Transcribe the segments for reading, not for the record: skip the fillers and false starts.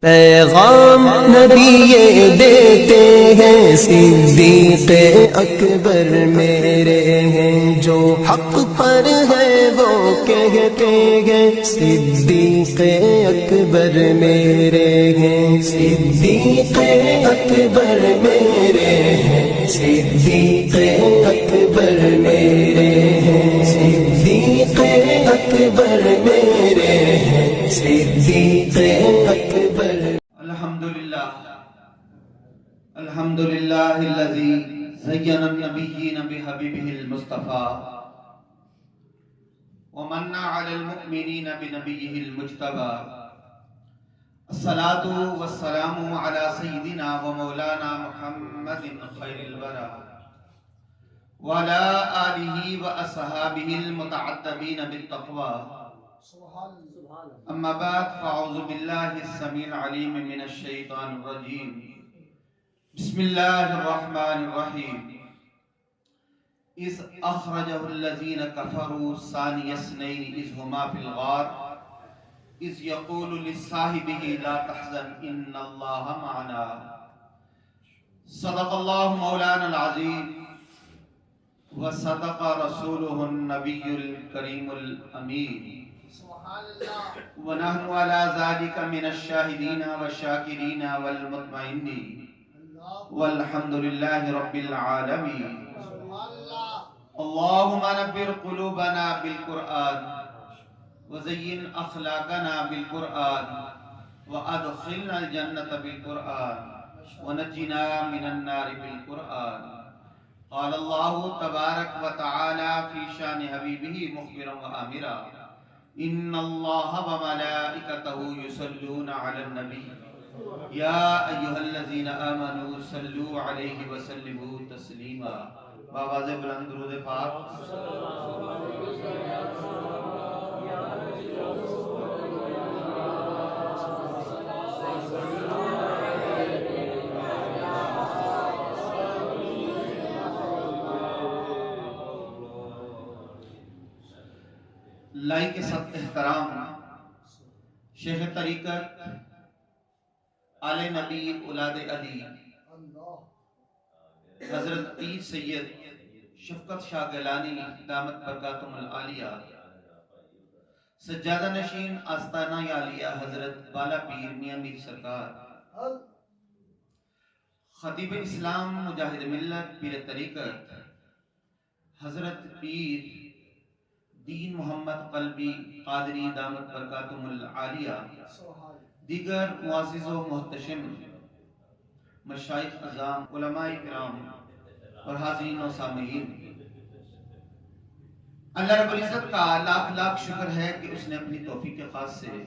پیغام نبی یہ دیتے ہیں صدیق اکبر میرے ہیں، جو حق پر ہے وہ کہتے ہیں صدیق اکبر میرے ہیں، صدیق اکبر میرے ہیں، صدیق اکبر میرے ہیں، صدیق اکبر میرے ہیں، صدیق اکبر۔ الحمد للہ الذی زین النبیین بحبیبہ المصطفى ومن علی المؤمنین بنبیہ المجتبى۔ الصلاة والسلام علی سیدنا ومولانا محمد خیر الورى وعلى آلہ واصحابہ المتعتبین بالتقوى۔ اما بعد فاعوذ باللہ السمیع العلیم من الشیطان الرجیم۔ بسم اللہ الرحمن الرحیم۔ اذ اخرجہ الذین کفروا ثانی اثنین اذ ہما فی الغار اذ یقول لصاحبہ لا تحزن ان اللہ معنا۔ صدق اللہ مولانا العظیم وصدق رسولہ النبی الکریم الامین، ونحن علی ذلک من الشاہدین والشاکرین والمطمئنین، والحمد للہ رب العالمین۔ اللہم نبر قلوبنا بالقرآن وزین اخلاقنا بالقرآن وادخلنا الجنة بالقرآن ونجنا من النار بالقرآن۔ قال اللہ تبارک وتعالی فی شان حبیبہ مخبرا وآمرا، ان اللہ وملائکتہ یصلون علی النبی یا ایہا الذین آمنوا صلوا علیہ وسلموا تسلیما۔ بآواز بلند درود پاک۔ لائی کے ساتھ احترام شیخ طریقت آل نبی اولاد علی حضرت پیر سید شفقت شاہ گیلانی دامت برکاتہم العالیہ، سجادہ نشین آستانہ عالیہ حضرت بالا پیر میاں میر سرکار، خطیب اسلام مجاہد ملت پیر طریقت حضرت پیر دین محمد قلبی قادری دامت برکاتہم العالیہ، دیگر معزز و محتشم مشائخ اعظام، علماء کرام اور حاضرین و سامعین، اللہ رب العزت کا لاکھ لاکھ شکر ہے کہ اس نے اپنی توفیق خاص سے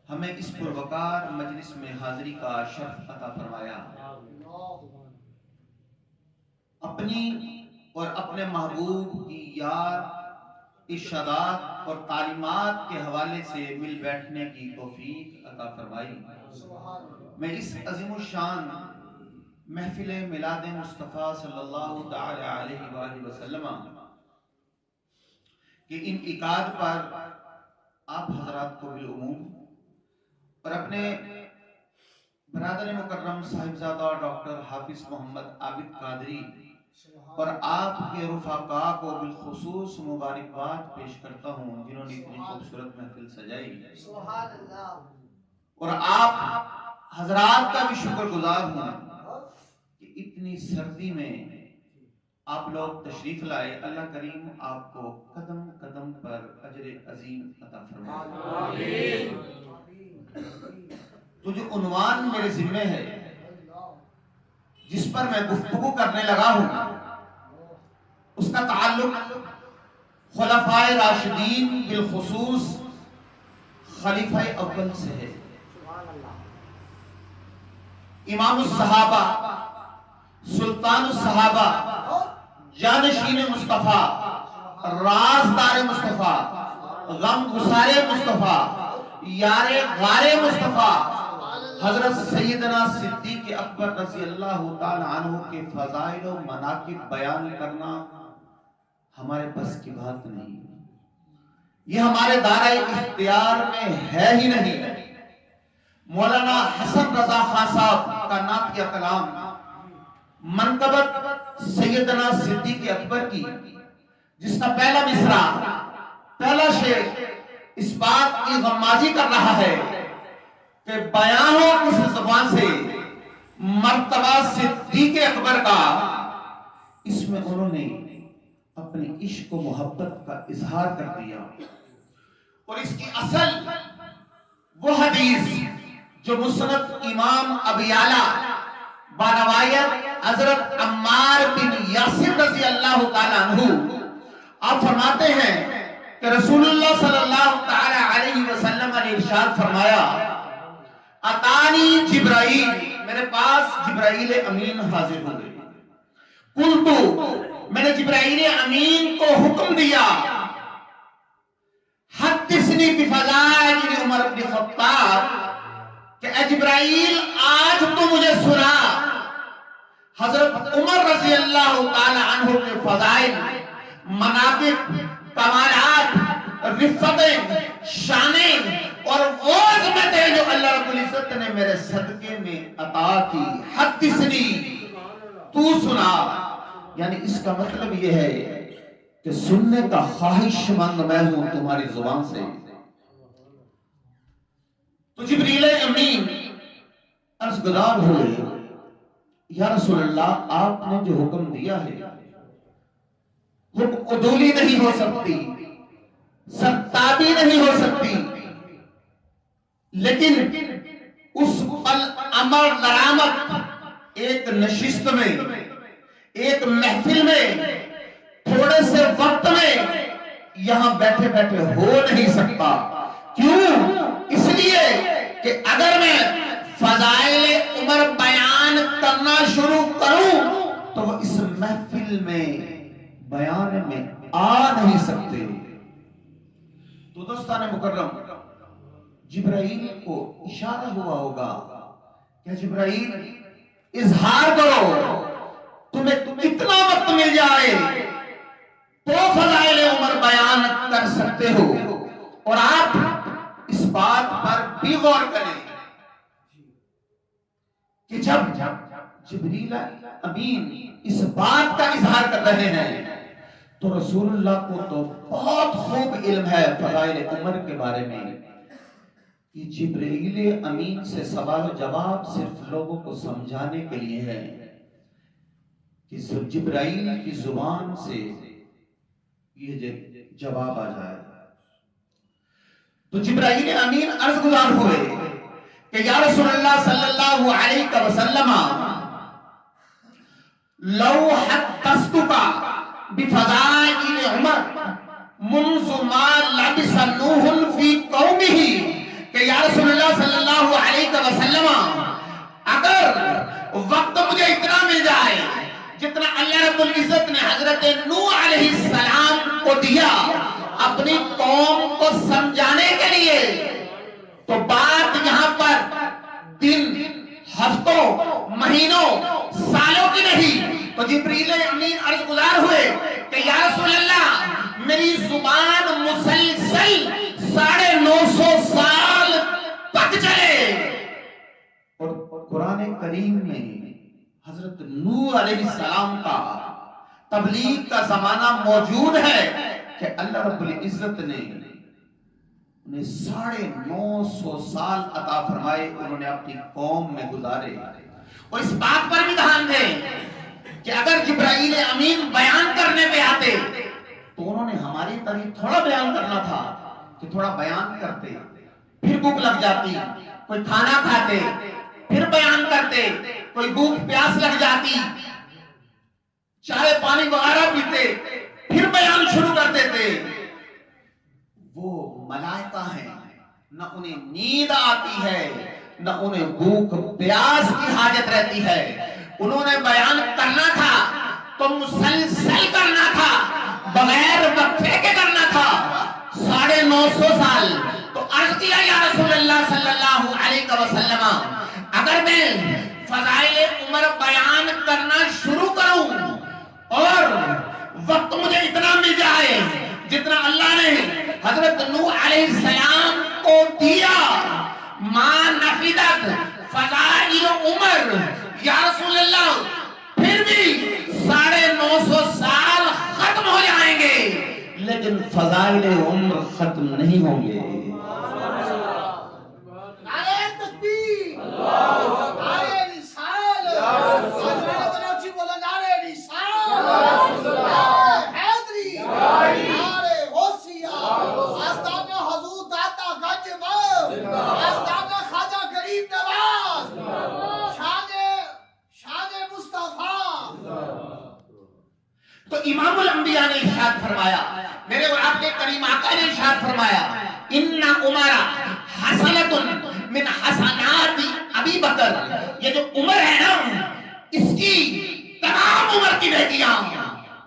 ہمیں اس پروقار مجلس میں حاضری کا شرف عطا فرمایا۔ اپنی اور اپنے محبوب کی یاد، ارشادات اور تعلیمات کے حوالے سے مل بیٹھنے کی توفیق عطا فرمائی۔ میں اس عظیم الشان محفل میلاد مصطفیٰ صلی اللہ تعالی علیہ وآلہ وسلم کے انعقاد پر آپ حضرات کو بالعموم اور اپنے برادر مکرم صاحبزادہ ڈاکٹر حافظ محمد عابد قادری اور آپ کے رفقاء کو بالخصوص مبارکباد پیش کرتا ہوں، جنہوں نے اتنی خوبصورت محفل سجائی، اور آپ حضرات کا بھی شکر گزار ہوں کہ اتنی سردی میں آپ لوگ تشریف لائے۔ اللہ کریم آپ کو قدم قدم پر اجر عظیم عطا فرمائے۔ تو جو عنوان میرے ذمہ ہے، جس پر میں گفتگو کرنے لگا ہوں، اس کا تعلق خلفائے راشدین بالخصوص خلیفہ اول سے ہے۔ امام الصحابہ، سلطان الصحابہ، جانشین مصطفیٰ، رازدار مصطفیٰ، غم گسار مصطفیٰ، یار غار مصطفیٰ، حضرت سیدنا صدیق اکبر رضی اللہ تعالی عنہ کے فضائل و مناقب بیان کرنا ہمارے بس کی بات نہیں، یہ ہمارے دائرہ اختیار میں ہے ہی نہیں۔ مولانا حسن رضا خان صاحب کا نعت یا کلام منقبت سیدنا صدیق اکبر کی، جس کا پہلا مصرع، پہلا شعر اس بات کی غمازی کر رہا ہے کہ بیان ہو کس زبان سے مرتبہ صدیق اکبر کا، اس میں انہوں نے اپنی عشق و محبت کا اظہار کر دیا۔ اور اس کی اصل وہ حدیث جو مسند امام ابی اعلیٰ بروایت حضرت عمار بن یاسر رضی اللہ تعالیٰ عنہ، آپ فرماتے ہیں کہ رسول اللہ صلی اللہ تعالیٰ علیہ وسلم نے ارشاد فرمایا، اتانی جبرائیل، میرے پاس جبرائیل امین حاضر ہوئے، قلتو، میں نے جبرائیل امین کو حکم دیا، حدثنی بفضائل عمر بن خطاب، کہ اے جبرائیل آج تو مجھے سنا حضرت عمر رضی اللہ تعالی عنہ کے فضائل، مناقب، کمالات، رفتیں، شانیں اور وہ عظمتیں جو اللہ رب العزت نے میرے صدقے میں عطا کی، حدثنی، تو سنا۔ یعنی اس کا مطلب یہ ہے کہ سننے کا خواہش مند میں ہوں تمہاری زبان سے۔ تو جبریل امین عرض گزار ہوئے، یا رسول اللہ آپ نے جو حکم دیا ہے حکم عدولی نہیں ہو سکتی، سرتابی نہیں ہو سکتی، لیکن اس امر درآمد ایک نشست میں، ایک محفل میں، تھوڑے سے وقت میں یہاں بیٹھے بیٹھے ہو نہیں سکتا۔ کیوں؟ اس لیے کہ اگر میں فضائل عمر بیان کرنا شروع کروں تو وہ اس محفل میں بیان میں آ نہیں سکتے۔ تو دوستان مکرم، جبرائیل کو اشارہ ہوا ہوگا کہ جبرائیل اظہار کرو، تمہیں کتنا وقت مل جائے تو فضائل عمر بیان کر سکتے ہو۔ اور آپ اس بات پر بھی غور کریں کہ جب جبریل امین اس بات کا اظہار کر رہے ہیں تو رسول اللہ کو تو بہت خوب علم ہے فضائل عمر کے بارے میں، کہ جبریل امین سے سوال و جواب صرف لوگوں کو سمجھانے کے لیے ہے کہ جبرائیل کی زبان سے یہ جواب آ جائے۔ تو جبرائیل امین عرض گزار ہوئے کہ یا رسول اللہ صلی اللہ علیہ وسلم، لو حدثتک بفضائل عمر منذ ما لبث نوح فی قومہ، کہ یا رسول اللہ صلی اللہ علیہ وسلم اگر وقت مجھے اتنا مل جائے جتنا اللہ رب العزت نے حضرت نوح علیہ السلام کو دیا اپنی قوم کو سمجھانے کے لیے، تو بات یہاں پر دن، ہفتوں، مہینوں، سالوں کی نہیں۔ تو جبریل امین عرض گزار ہوئے کہ یا رسول اللہ میری زبان مسلسل 950 سال تک چلے۔ اور قرآن کریم میں حضرت نوح علیہ السلام کا تبلیغ کا زمانہ موجود ہے کہ اللہ رب العزت نے انہیں 950 سال عطا فرمائے، انہوں نے اپنی قوم میں گزارے۔ اور اس بات پر بھی دھیان دیں کہ اگر جبرائیل امین بیان کرنے پہ آتے تو انہوں نے ہماری طرح تھوڑا بیان کرنا تھا کہ تھوڑا بیان کرتے، پھر بھوک لگ جاتی، کوئی کھانا کھاتے، پھر بیان کرتے، کوئی بھوک پیاس لگ جاتی، چائے پانی وغیرہ پیتے، پھر بیان شروع کر دیتے۔ وہ ملائکہ ہیں، نہ انہیں نیند آتی ہے، نہ انہیں بھوک پیاس کی حاجت رہتی ہے۔ انہوں نے بیان کرنا تھا تو مسلسل کرنا تھا، بغیر وقفے کے کرنا تھا، 950 سال۔ تو عرض کیا یا رسول اللہ صلی اللہ علیہ وسلم، اگر میں فضائل عمر بیان کرنا شروع کروں اور وقت مجھے اتنا مل جائے جتنا اللہ نے حضرت نوح علیہ السلام کو دیا، ما نفد فضائل عمر یا رسول اللہ پھر بھی 950 سال ختم ہو جائیں گے لیکن فضائل عمر ختم نہیں ہوں گے. نعرہ تکبیر، نعرہ رسالت، بنوچی بولا نعرہ رسالت، نعرہ حیدری، نعرہ غوثیہ، آستانہ حضور داتا گنج بخش، آستانہ خواجہ غریب نواز، شان مصطفیٰ. تو امام الانبیاء نے ارشاد فرمایا، میرے اور آپ کے کریم آقا نے ارشاد فرمایا، ان عمر حسنۃ من حسنات ابی بکر. یہ جو عمر ہے نا اس کی تمام عمر کی نیکیاں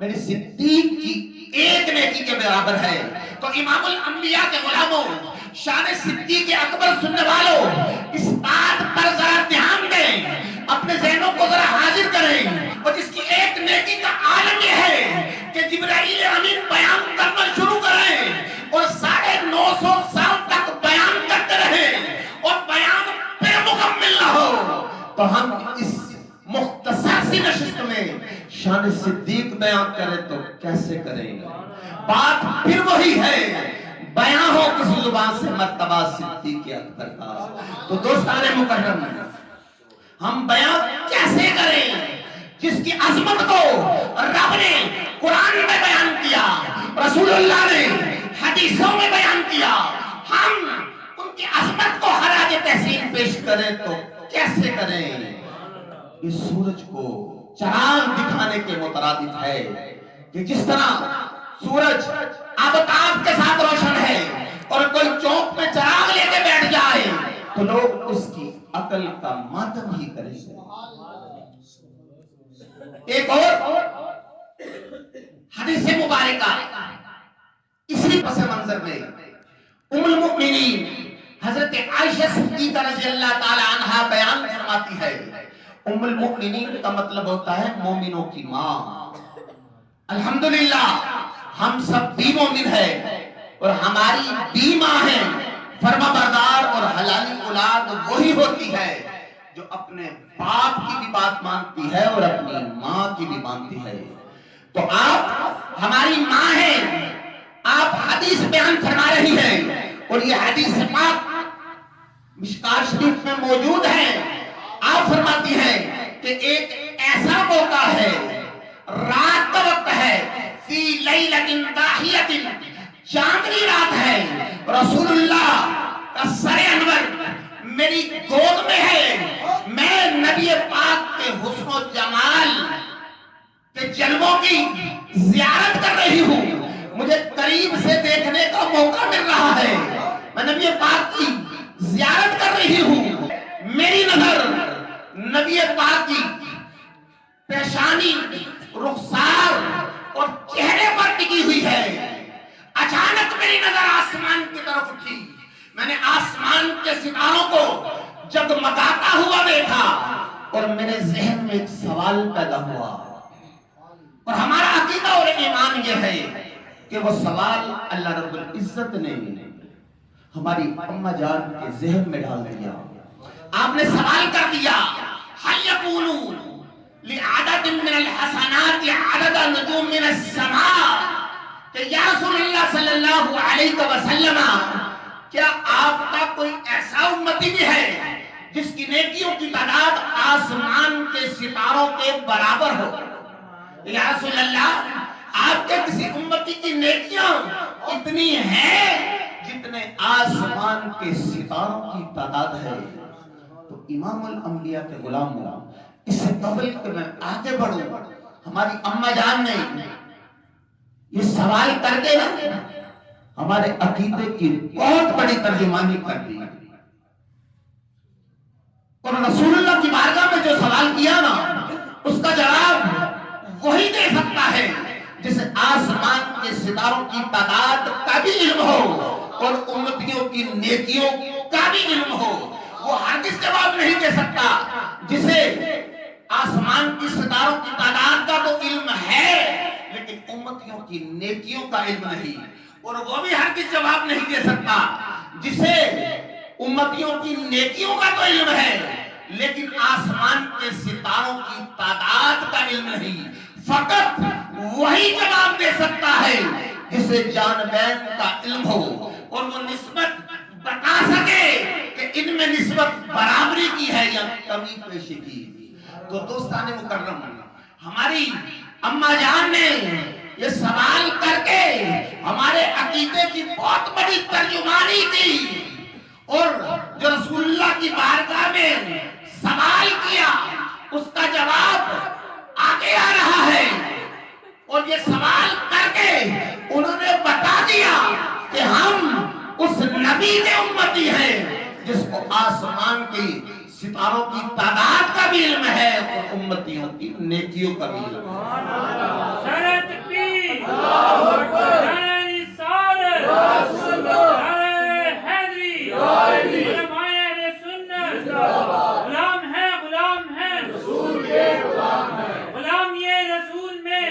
میرے صدیق کی ایک نیکی کے برابر ہے. تو امام الانبیاء کے غلاموں، شان صدیق اکبر سننے والوں، اس بات پر ذرا دھیان دیں، اپنے ذہنوں کو ذرا حاضر کریں. اور جس کی ایک نیکی کا عالم یہ ہے کہ جبرائیل امین بیان کرنا شروع کریں اور 950 سال تک بیان کرتے رہیں اور بیان پھر مکمل نہ ہو، تو ہم اس مختصر سی نشست میں شان صدیق بیان کریں تو کیسے کریں گے؟ بات پھر وہی ہے، بیان ہو کسی زبان سے مرتبہ صدیق اکبر کا. تو دوستان مکرم، ہم بیان کیسے کریں جس کی عظمت کو رب نے قرآن میں بیان کیا، رسول اللہ نے حدیثوں میں بیان کیا؟ ہم ان کی عظمت کو خراج تحسین پیش کریں تو کیسے کریں؟ اس سورج کو چراغ دکھانے کے مترادف ہے کہ جس طرح سورج آفتاب کے ساتھ روشن ہے اور کوئی چوک میں چراغ لے کے بیٹھ جائے تو لوگ اس کی عقل کا ماتم ہی کریں گے. ایک اور حدیث مبارکہ اسی پس منظر میں ام المؤمنین حضرت عائشہ صدیقہ رضی اللہ تعالی عنہا بیان فرماتی ہے، ام المؤمنین کا مطلب ہوتا ہے مومنوں کی ماں. الحمدللہ ہم سب بھی مومن ہیں اور ہماری بھی ماں ہیں. فرما بردار اور حلالی اولاد وہی ہوتی ہے جو اپنے باپ کی بھی بات مانتی ہے اور اپنی ماں کی بھی مانتی ہے. تو آپ ہماری ماں ہیں، آپ حدیث بیان فرما رہی ہیں اور یہ حدیث پاک مشکات شریف میں موجود ہے. آپ فرماتی ہیں کہ ایک ایسا موقع ہے، رات کا وقت ہے، فی لیلۃ داہیۃ، چاندنی رات ہے، رسول اللہ کا سر انور میری گود میں ہے، میں نبی پاک کے حسن و جمال کے جلووں کی زیارت کر رہی ہوں، مجھے قریب سے دیکھنے کا موقع مل رہا ہے، میں نبی پاک کی زیارت کر رہی ہوں. میری نظر نبی پاک کی پیشانی، رخسار اور چہرے پر ٹکی ہوئی ہے. اچانک میری نظر آسمان کی طرف اٹھی، میں نے آسمان کے ستاروں کو جگمگاتا ہوا دیکھا اور میرے ذہن میں ایک سوال پیدا ہوا. اور ہمارا عقیدہ اور ایمان یہ ہے کہ وہ سوال اللہ رب العزت نے ہماری اماں جان کے ذہن میں ڈال دیا. آپ نے سوال کر دیا، هل يقولون لعدد من الحسنات عدد نجوم من السماء، کہ یا رسول اللہ صلی اللہ علیہ وسلم کیا آپ کا کوئی ایسا امتی بھی ہے جس کی نیکیوں کی تعداد آسمان کے ستاروں کے برابر ہو؟ یا رسول اللہ آپ کے کسی امتی کی نیکیاں اتنی ہیں جتنے آسمان کے ستاروں کی تعداد ہے؟ تو امام الانبیاء کے غلاموں، اس سے قبل کہ میں آگے بڑھوں، ہماری اماں جان نے یہ سوال کر کے نا ہمارے عقیدے کی بہت بڑی ترجمانی کر دی. اور رسول اللہ کی بارگاہ میں جو سوال کیا نا اس کا جواب وہی دے سکتا ہے جسے آسمان کے ستاروں کی تعداد کا بھی علم ہو اور امتیوں کی نیکیوں کا بھی علم ہو. وہ ہرگز جواب نہیں دے سکتا جسے آسمان کی ستاروں کی تعداد کا تو علم ہے لیکن امتیوں کی نیکیوں کا علم نہیں. اور وہ بھی ہرگز جواب نہیں دے سکتا جسے امتیوں کی نیکیوں کا تو علم ہے لیکن آسمان کے ستاروں کی تعداد کا علم نہیں. فقط وہی جواب دے سکتا ہے جسے جانبین کا علم ہو اور وہ نسبت بتا سکے کہ ان میں نسبت برابری کی ہے یا کمی پیشی کی. تو دوستان مکرم، ہماری اماں جان نے یہ سوال کر کے ہمارے عقیدے کی بہت بڑی ترجمانی کی، اور جو رسول اللہ کی بارگاہ میں سوال کیا اس کا جواب آگے آ رہا ہے. اور یہ سوال کر کے انہوں نے بتا دیا کہ ہم اس نبی کے امتی ہیں جس کو آسمان کی ستاروں کی تعداد کا بھی علم ہے اور امتیوں کی نیکیوں کا بھی علم ہے. نعرہ تکبیر، نعرہ رسالت، نعرہ حیدری، علماء اہل سنت، غلام ہیں، غلام ہیں، غلام یہ رسول میں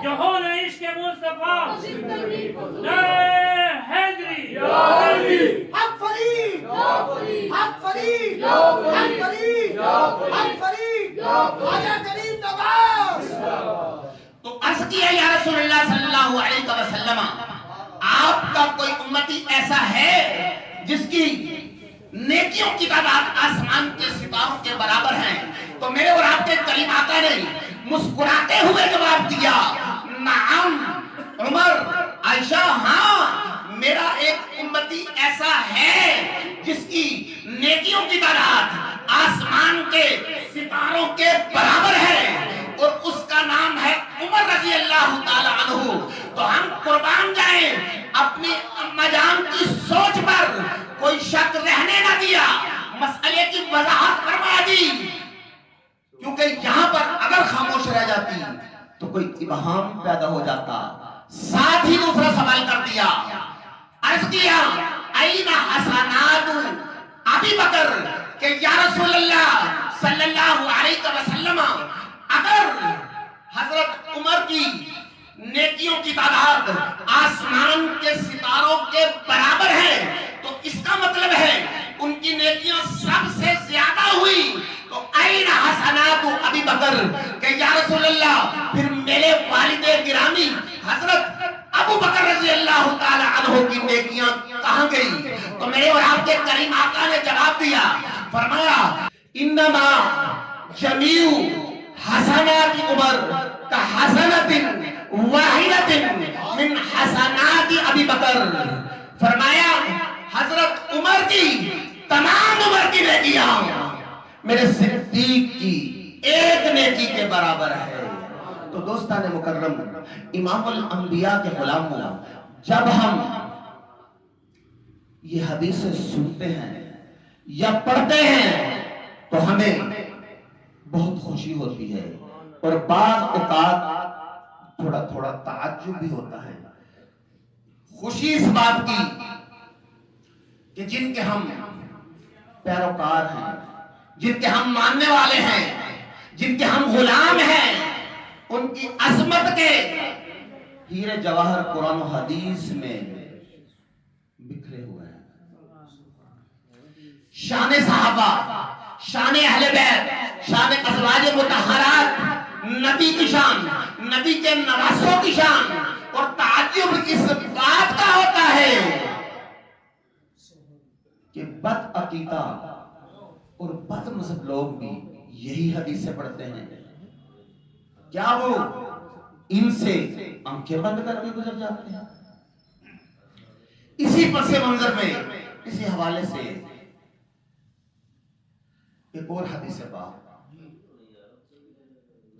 جو ہو نہ عشق مصطفیٰ. نعرہ حیدری، حق فرید، حق فرید، حق فرید، حق فرید، خواجہ کریم نواز. تو عرض کیا یا رسول اللہ صلی اللہ علیہ وسلم، آپ کا کوئی امتی ایسا ہے جس کی نیکیوں کی تعداد آسمان کے ستاروں کے برابر ہیں؟ تو میرے اور آپ کے کریم آقا نے مسکراتے ہوئے جواب دیا، نعم عمر، عائشہ، ہاں میرا ایک امتی ایسا ہے جس کی نیکیوں کی تعداد آسمان کے ستاروں کے برابر ہے اور اس کا نام ہے عمر رضی اللہ تعالی عنہ. تو ہم قربان جائیں، اپنی اماں جان کی سوچ پر کوئی شک رہنے نہ دیا، مسئلے کی وضاحت فرما دی، کیونکہ یہاں پر اگر خاموش رہ جاتی تو کوئی ابہام پیدا ہو جاتا. ساتھ ہی دوسرا سوال کر دیا، عرض کیا این حسنات ابی بکر، کہ یا رسول اللہ صلی اللہ علیہ وسلم اگر حضرت عمر کی نیکیوں کی تعداد آسمان کے ستاروں کے برابر ہے تو اس کا مطلب ہے ان کی نیکیاں سب سے زیادہ ہوئی. تو این حسنات ابی بکر، کہ یا رسول اللہ پھر میرے والد گرامی حضرت ابو بکر رضی اللہ تعالی عنہ کی نیکیاں کہاں گئی؟ تو میرے اور آپ کے کریم آقا نے جواب دیا، فرمایا انما جمیع حسنات عمر کا حسنت واحدت من حسنات ابی بکر. فرمایا حضرت عمر کی تمام عمر کی نیکیاں میرے صدیق کی ایک نیکی کے برابر ہے. تو دوستان مکرم، امام الانبیاء کے غلاموں، جب ہم یہ حدیثیں سنتے ہیں یا پڑھتے ہیں تو ہمیں بہت خوشی ہوتی ہے اور بعض اوقات تھوڑا تھوڑا تعجب بھی ہوتا ہے. خوشی اس بات کی کہ جن کے ہم پیروکار ہیں، جن کے ہم ماننے والے ہیں، جن کے ہم غلام ہیں، ان کی عظمت کے ہیرے جواہر قرآن و حدیث میں بکھرے ہوئے ہیں. شان صحابہ، شان اہل بیت، شان ازواج مطہرات، نبی کی شان، نبی کے نواسوں کی شان. اور تعجب اس بات کا ہوتا ہے کہ بد عقیدہ اور بد مذہب لوگ بھی یہی حدیثیں پڑھتے ہیں. کیا وہ ان سے آنکھیں بند کر کے گزر جاتے ہیں؟ اسی پس منظر میں اسی حوالے سے ایک اور حدیث پاک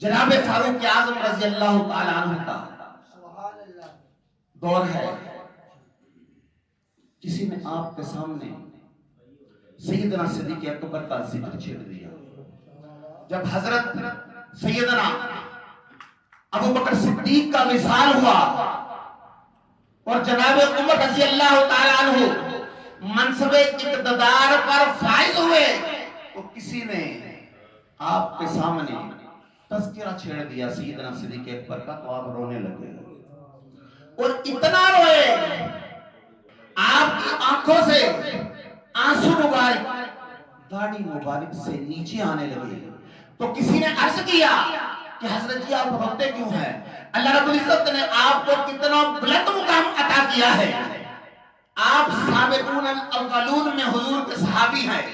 جناب فاروق اعظم رضی اللہ تعالی عنہ کا دور ہے. کسی نے آپ کے سامنے سیدنا صدیق اکبر کا ذکر چھیڑ دیا. جب حضرت سیدنا ابو بکر صدیق کا وصال ہوا اور جناب عمر رضی اللہ تعالی عنہ منصب اقتدار پر فائز ہوئے تو کسی نے آپ کے سامنے تذکرہ چھیڑ دیا سیدنا صدیق اکبر کا تو آپ رونے لگے اور اتنا روئے آپ کی آنکھوں سے آنسو مبارک داڑھی مبارک سے نیچے آنے لگے. تو کسی نے عرض کیا کہ حضرت جی آپ روتے کیوں ہیں؟ اللہ رب العزت نے آپ کو کتنا بلند مقام عطا کیا ہے. آپ سابقون الاولون میں حضور کے صحابی ہیں،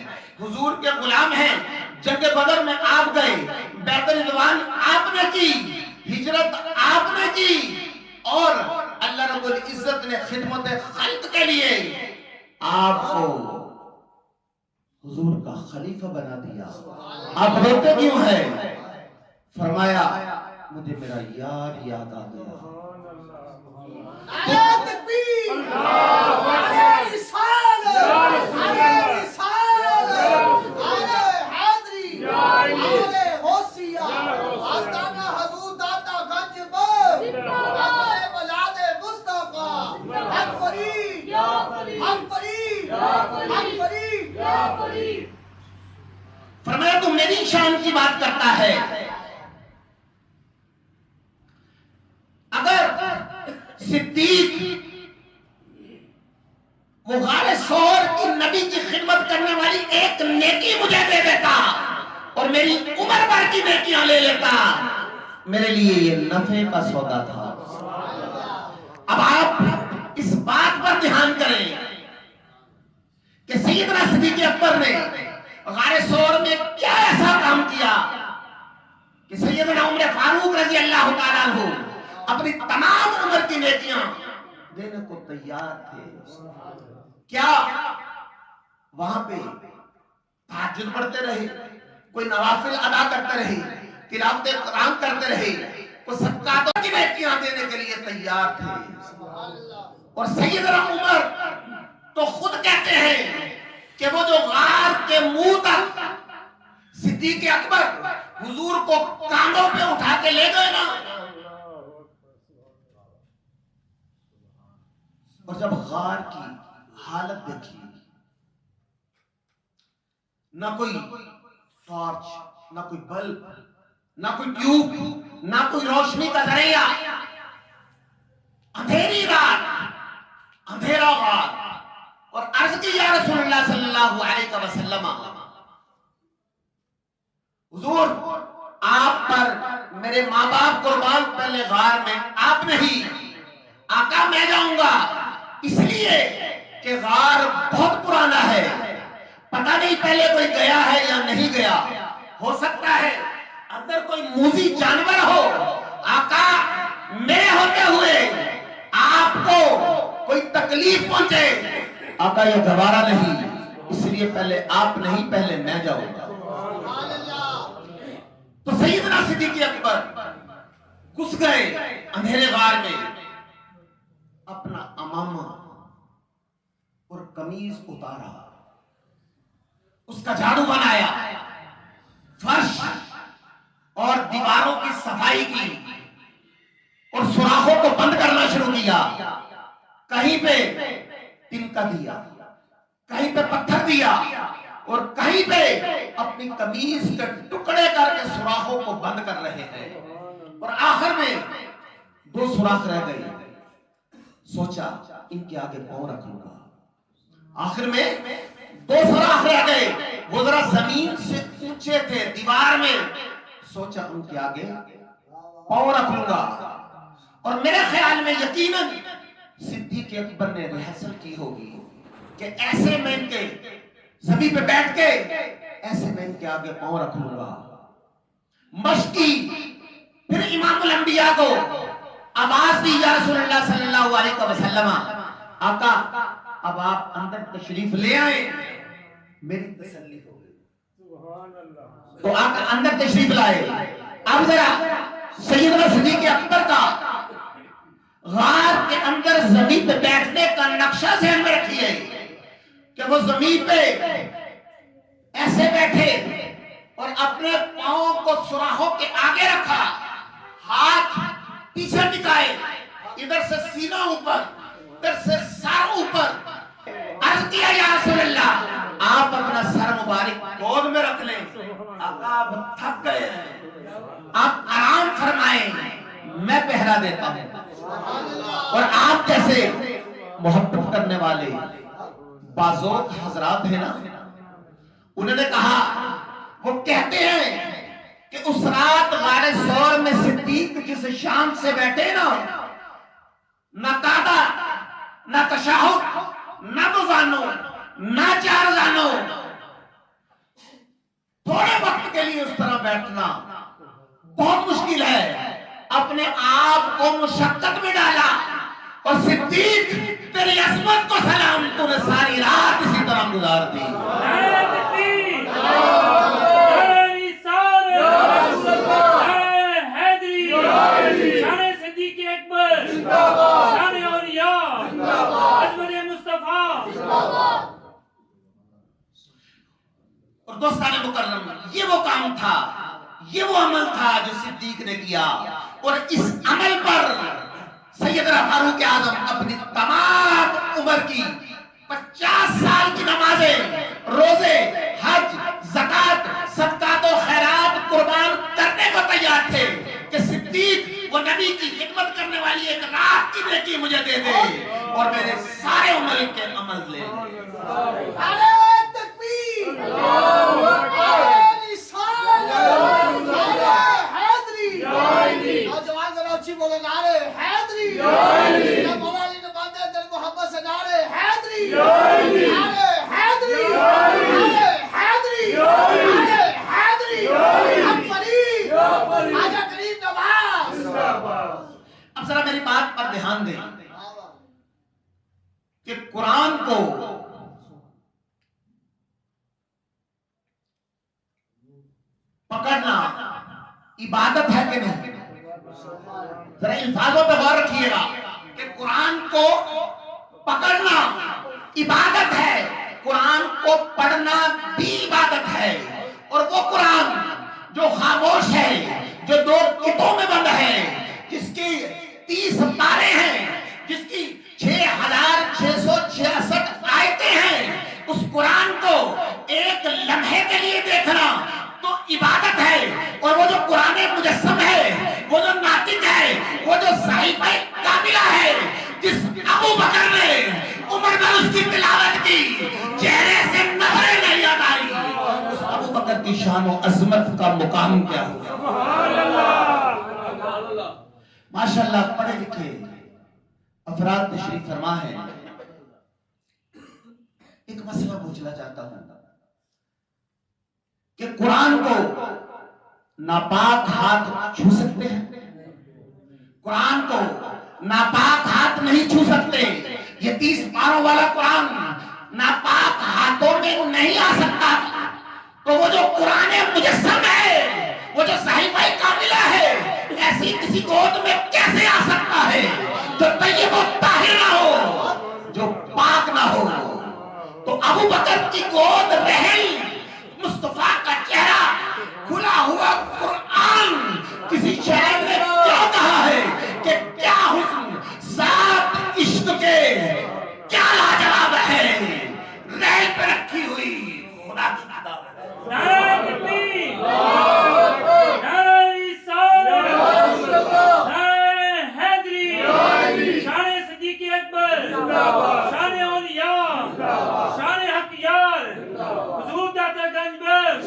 حضور کے غلام ہیں. جنگ بدر میں آپ گئے، بیعت رضوان آپ نے کی، ہجرت آپ نے کی، اور اللہ رب العزت نے خدمت خلق کے لیے آپ کو حضور کا خلیفہ بنا دیا. آپ روتے کیوں ہیں؟ فرمایا مجھے میرا یار یاد آ گیا. نعرہ تکبیر، نعرہ رسالت، نعرہ رسالت، نعرہ حیدری، نعرہ غوثیہ، آستانہ حضور داتا گنج بر، نعرہ بلاد مصطفیٰ، حق فرید، حق فرید، حق فرید. فرمایا تو میری شان کی بات کرتا ہے. اگر صدیق وہ غار ثور کی نبی کی خدمت کرنے والی ایک نیکی مجھے دے دیتا اور میری عمر بھر کی نیکیاں لے لیتا، میرے لیے یہ نفع کا سودا تھا. اب آپ اس بات پر دھیان کریں کہ سیدنا صدیق اکبر نے غار ثور میں کیا ایسا کام کیا کہ سیدنا عمر فاروق رضی اللہ تعالیٰ عنہ اپنی تمام عمر کی نیکیاں دینے کو تیار تھے. کیا وہاں پہ تہجد پڑھتے رہے، کوئی نوافل ادا کرتے رہے، تلاوت قرآن کرتے رہے، کوئی صدقات کی نیکیاں دینے کے لیے تیار تھے. اور سیدنا عمر تو خود کہتے ہیں کہ وہ جو غار کے منہ تک صدیق اکبر حضور کو کاندھوں پہ اٹھا کے لے گئے نا، اور جب غار کی حالت دیکھی، نہ کوئی ٹارچ، نہ کوئی بلب، نہ کوئی ٹیوب، نہ کوئی روشنی کا ذریعہ، اندھیری رات، اندھیرا غار. اور عرض کی یا رسول اللہ صلی اللہ علیہ وسلم، حضور آپ پر میرے ماں باپ قربان، پہلے غار میں آپ نہیں، آقا میں جاؤں گا، اس لیے کہ غار بہت پرانا ہے، پتہ نہیں پہلے کوئی گیا ہے یا نہیں گیا، ہو سکتا ہے اندر کوئی موذی جانور ہو. آقا میرے ہوتے ہوئے آپ کو کوئی تکلیف پہنچے، آقا یہ گوارا نہیں، اس لیے پہلے آپ نہیں، پہلے میں جاؤں گا. تو سیدنا صدیق اکبر گھس گئے اندھیرے غار میں، اپنا امامہ اور قمیض اتارا، اس کا جھاڑو بنایا، فرش اور دیواروں کی صفائی کی اور سوراخوں کو بند کرنا شروع کیا. کہیں پہ تنکا دیا، کہیں پہ پتھر دیا، اور کہیں پہ اپنی قمیض کے ٹکڑے کر کے سوراخوں کو بند کر رہے ہیں. اور آخر میں 2 سوراخ رہ گئے. سوچا ان کے آگے پاؤں رکھ لوں گا. آخر میں 2 سوراخ رہ گئے، وہ ذرا زمین سے اونچے تھے دیوار میں. سوچا ان کے آگے پاؤں رکھ لوں گا. اور میرے خیال میں یقیناً صدیق اکبر نے ریہرسل کی ہوگی کہ ایسے میں ان کے زمین پہ بیٹھ کے ایسے میں ان کے آگے پاؤں رکھ لوں گا. مشق کی. پھر امام الانبیاء کو آواز دی یا رسول اللہ صلی اللہ علیہ وسلم، آقا اب آپ اندر تشریف لے آئیں، میری تسلی ہو گئی. تو آقا اندر تشریف لائے. اب ذرا سیدنا صدیق اکبر کا غار کے اندر زمین پہ بیٹھنے کا نقشہ ذہن میں رکھیے کہ وہ زمین پہ ایسے بیٹھے اور اپنے پاؤں کو سوراخوں کے آگے رکھا، ہاتھ پیچھے ٹکائے، ادھر سے سینہ اوپر، ادھر سے سر اوپر. عرض کیا یا رسول اللہ آپ اپنا سر مبارک گود میں رکھ لیں، آقا آپ تھک گئے ہیں، آپ آرام فرمائیں، میں پہرا دیتا ہوں. اور آپ جیسے محبت کرنے والے بازوق حضرات ہیں نا، انہوں نے کہا، وہ کہتے ہیں کہ اس رات غار ثور میں صدیق جس شام سے بیٹھے نا، نہ قعدہ نہ تشہد نہ دو زانو نہ چار زانو، تھوڑے وقت کے لیے اس طرح بیٹھنا بہت مشکل ہے. اپنے آپ کو مشقت میں ڈالا، اور صدیق تیری عظمت کو سلام، تو نے ساری رات اسی طرح گزار دی. نعرہ تکبیر، نعرہ رسالت، نعرہ حیدری، شان صدیق اکبر، شان اولیاء، عظمت مصطفیٰ. اور دوستان مکرم، یہ وہ کام تھا، یہ وہ عمل تھا جو صدیق نے کیا. اور اس عمل پر سیدنا فاروق اعظم اپنی تمام عمر کی 50 سال کی نمازیں، روزے، حج، زکات، صدقات و خیرات قربان کرنے کو تیار تھے کہ صدیق وہ نبی کی خدمت کرنے والی ایک رات کی نیکی مجھے دے دے اور میرے سارے عمل کے عمل لے لے. نعرہ تکبیر، نعرہ رسالت، نعرہ حیدری. نوجوان ذرا اچھی بولو، نعرہ حیدری. یا مولا علی نے باندھے دل محبت سے، نعرہ حیدری، نعرہ حیدری، نعرہ حیدری، نعرہ حیدری. اکبری، خواجہ کریم نواز. اب ذرا میری بات پر دھیان دیں کہ قرآن کو پکڑنا عبادت ہے کہ نہیں؟ ذرا الفاظوں پہ غور رکھیے گا کہ قرآن کو پکڑنا عبادت ہے، قرآن کو پڑھنا بھی عبادت ہے. اور وہ قرآن جو خاموش ہے، جو 2 کتوں میں بند ہے، جس کی 30 پارے ہیں، جس کی 6666 آیتیں ہیں، اس قرآن کو ایک لمحے کے لیے دیکھنا تو عبادت ہے. اور وہ جو قرآن مجسم ہے، وہ جو ناطق ہے، وہ جو صحیفہ کاملہ ہے، جس ابو بکر نے عمر میں اس کی تلاوت کی، چہرے سے نظریں نہیں آئی، اس ابو بکر کی شان و عظمت کا مقام کیا ہوا. ماشاءاللہ پڑھے لکھے افراد تشریف فرما ہے. ایک مسئلہ پوچھنا چاہتا ہوں کہ قرآن کو ناپاک ہاتھ چھو سکتے ہیں؟ قرآن کو ناپاک ہاتھ نہیں چھو سکتے. یہ 30 پاروں والا قرآن ناپاک ہاتھوں میں نہیں آ سکتا. تو وہ جو قرآن مجسم ہے، وہ جو صحیفہ کاملہ ہے، ایسی کسی گود میں کیسے آ سکتا ہے جو طیب و طاہر نہ ہو، جو پاک نہ ہو؟ تو ابو بکر کی گود رحل، مصطفیٰ کا چہرہ، کھلا ہوا قرآن. کسی شاعر نے کیا کہا ہے کہ کیا حسن ذات عشق کے، کیا لاجواب ہے ریل پہ رکھی ہوئی خدا کی کتاب. نعرہ تکبیر، نعرہ رسالت، نعرہ حیدری، شان صدیق اکبر، شان اولیاء، شان حق یار، حضور داتا گنج بخش.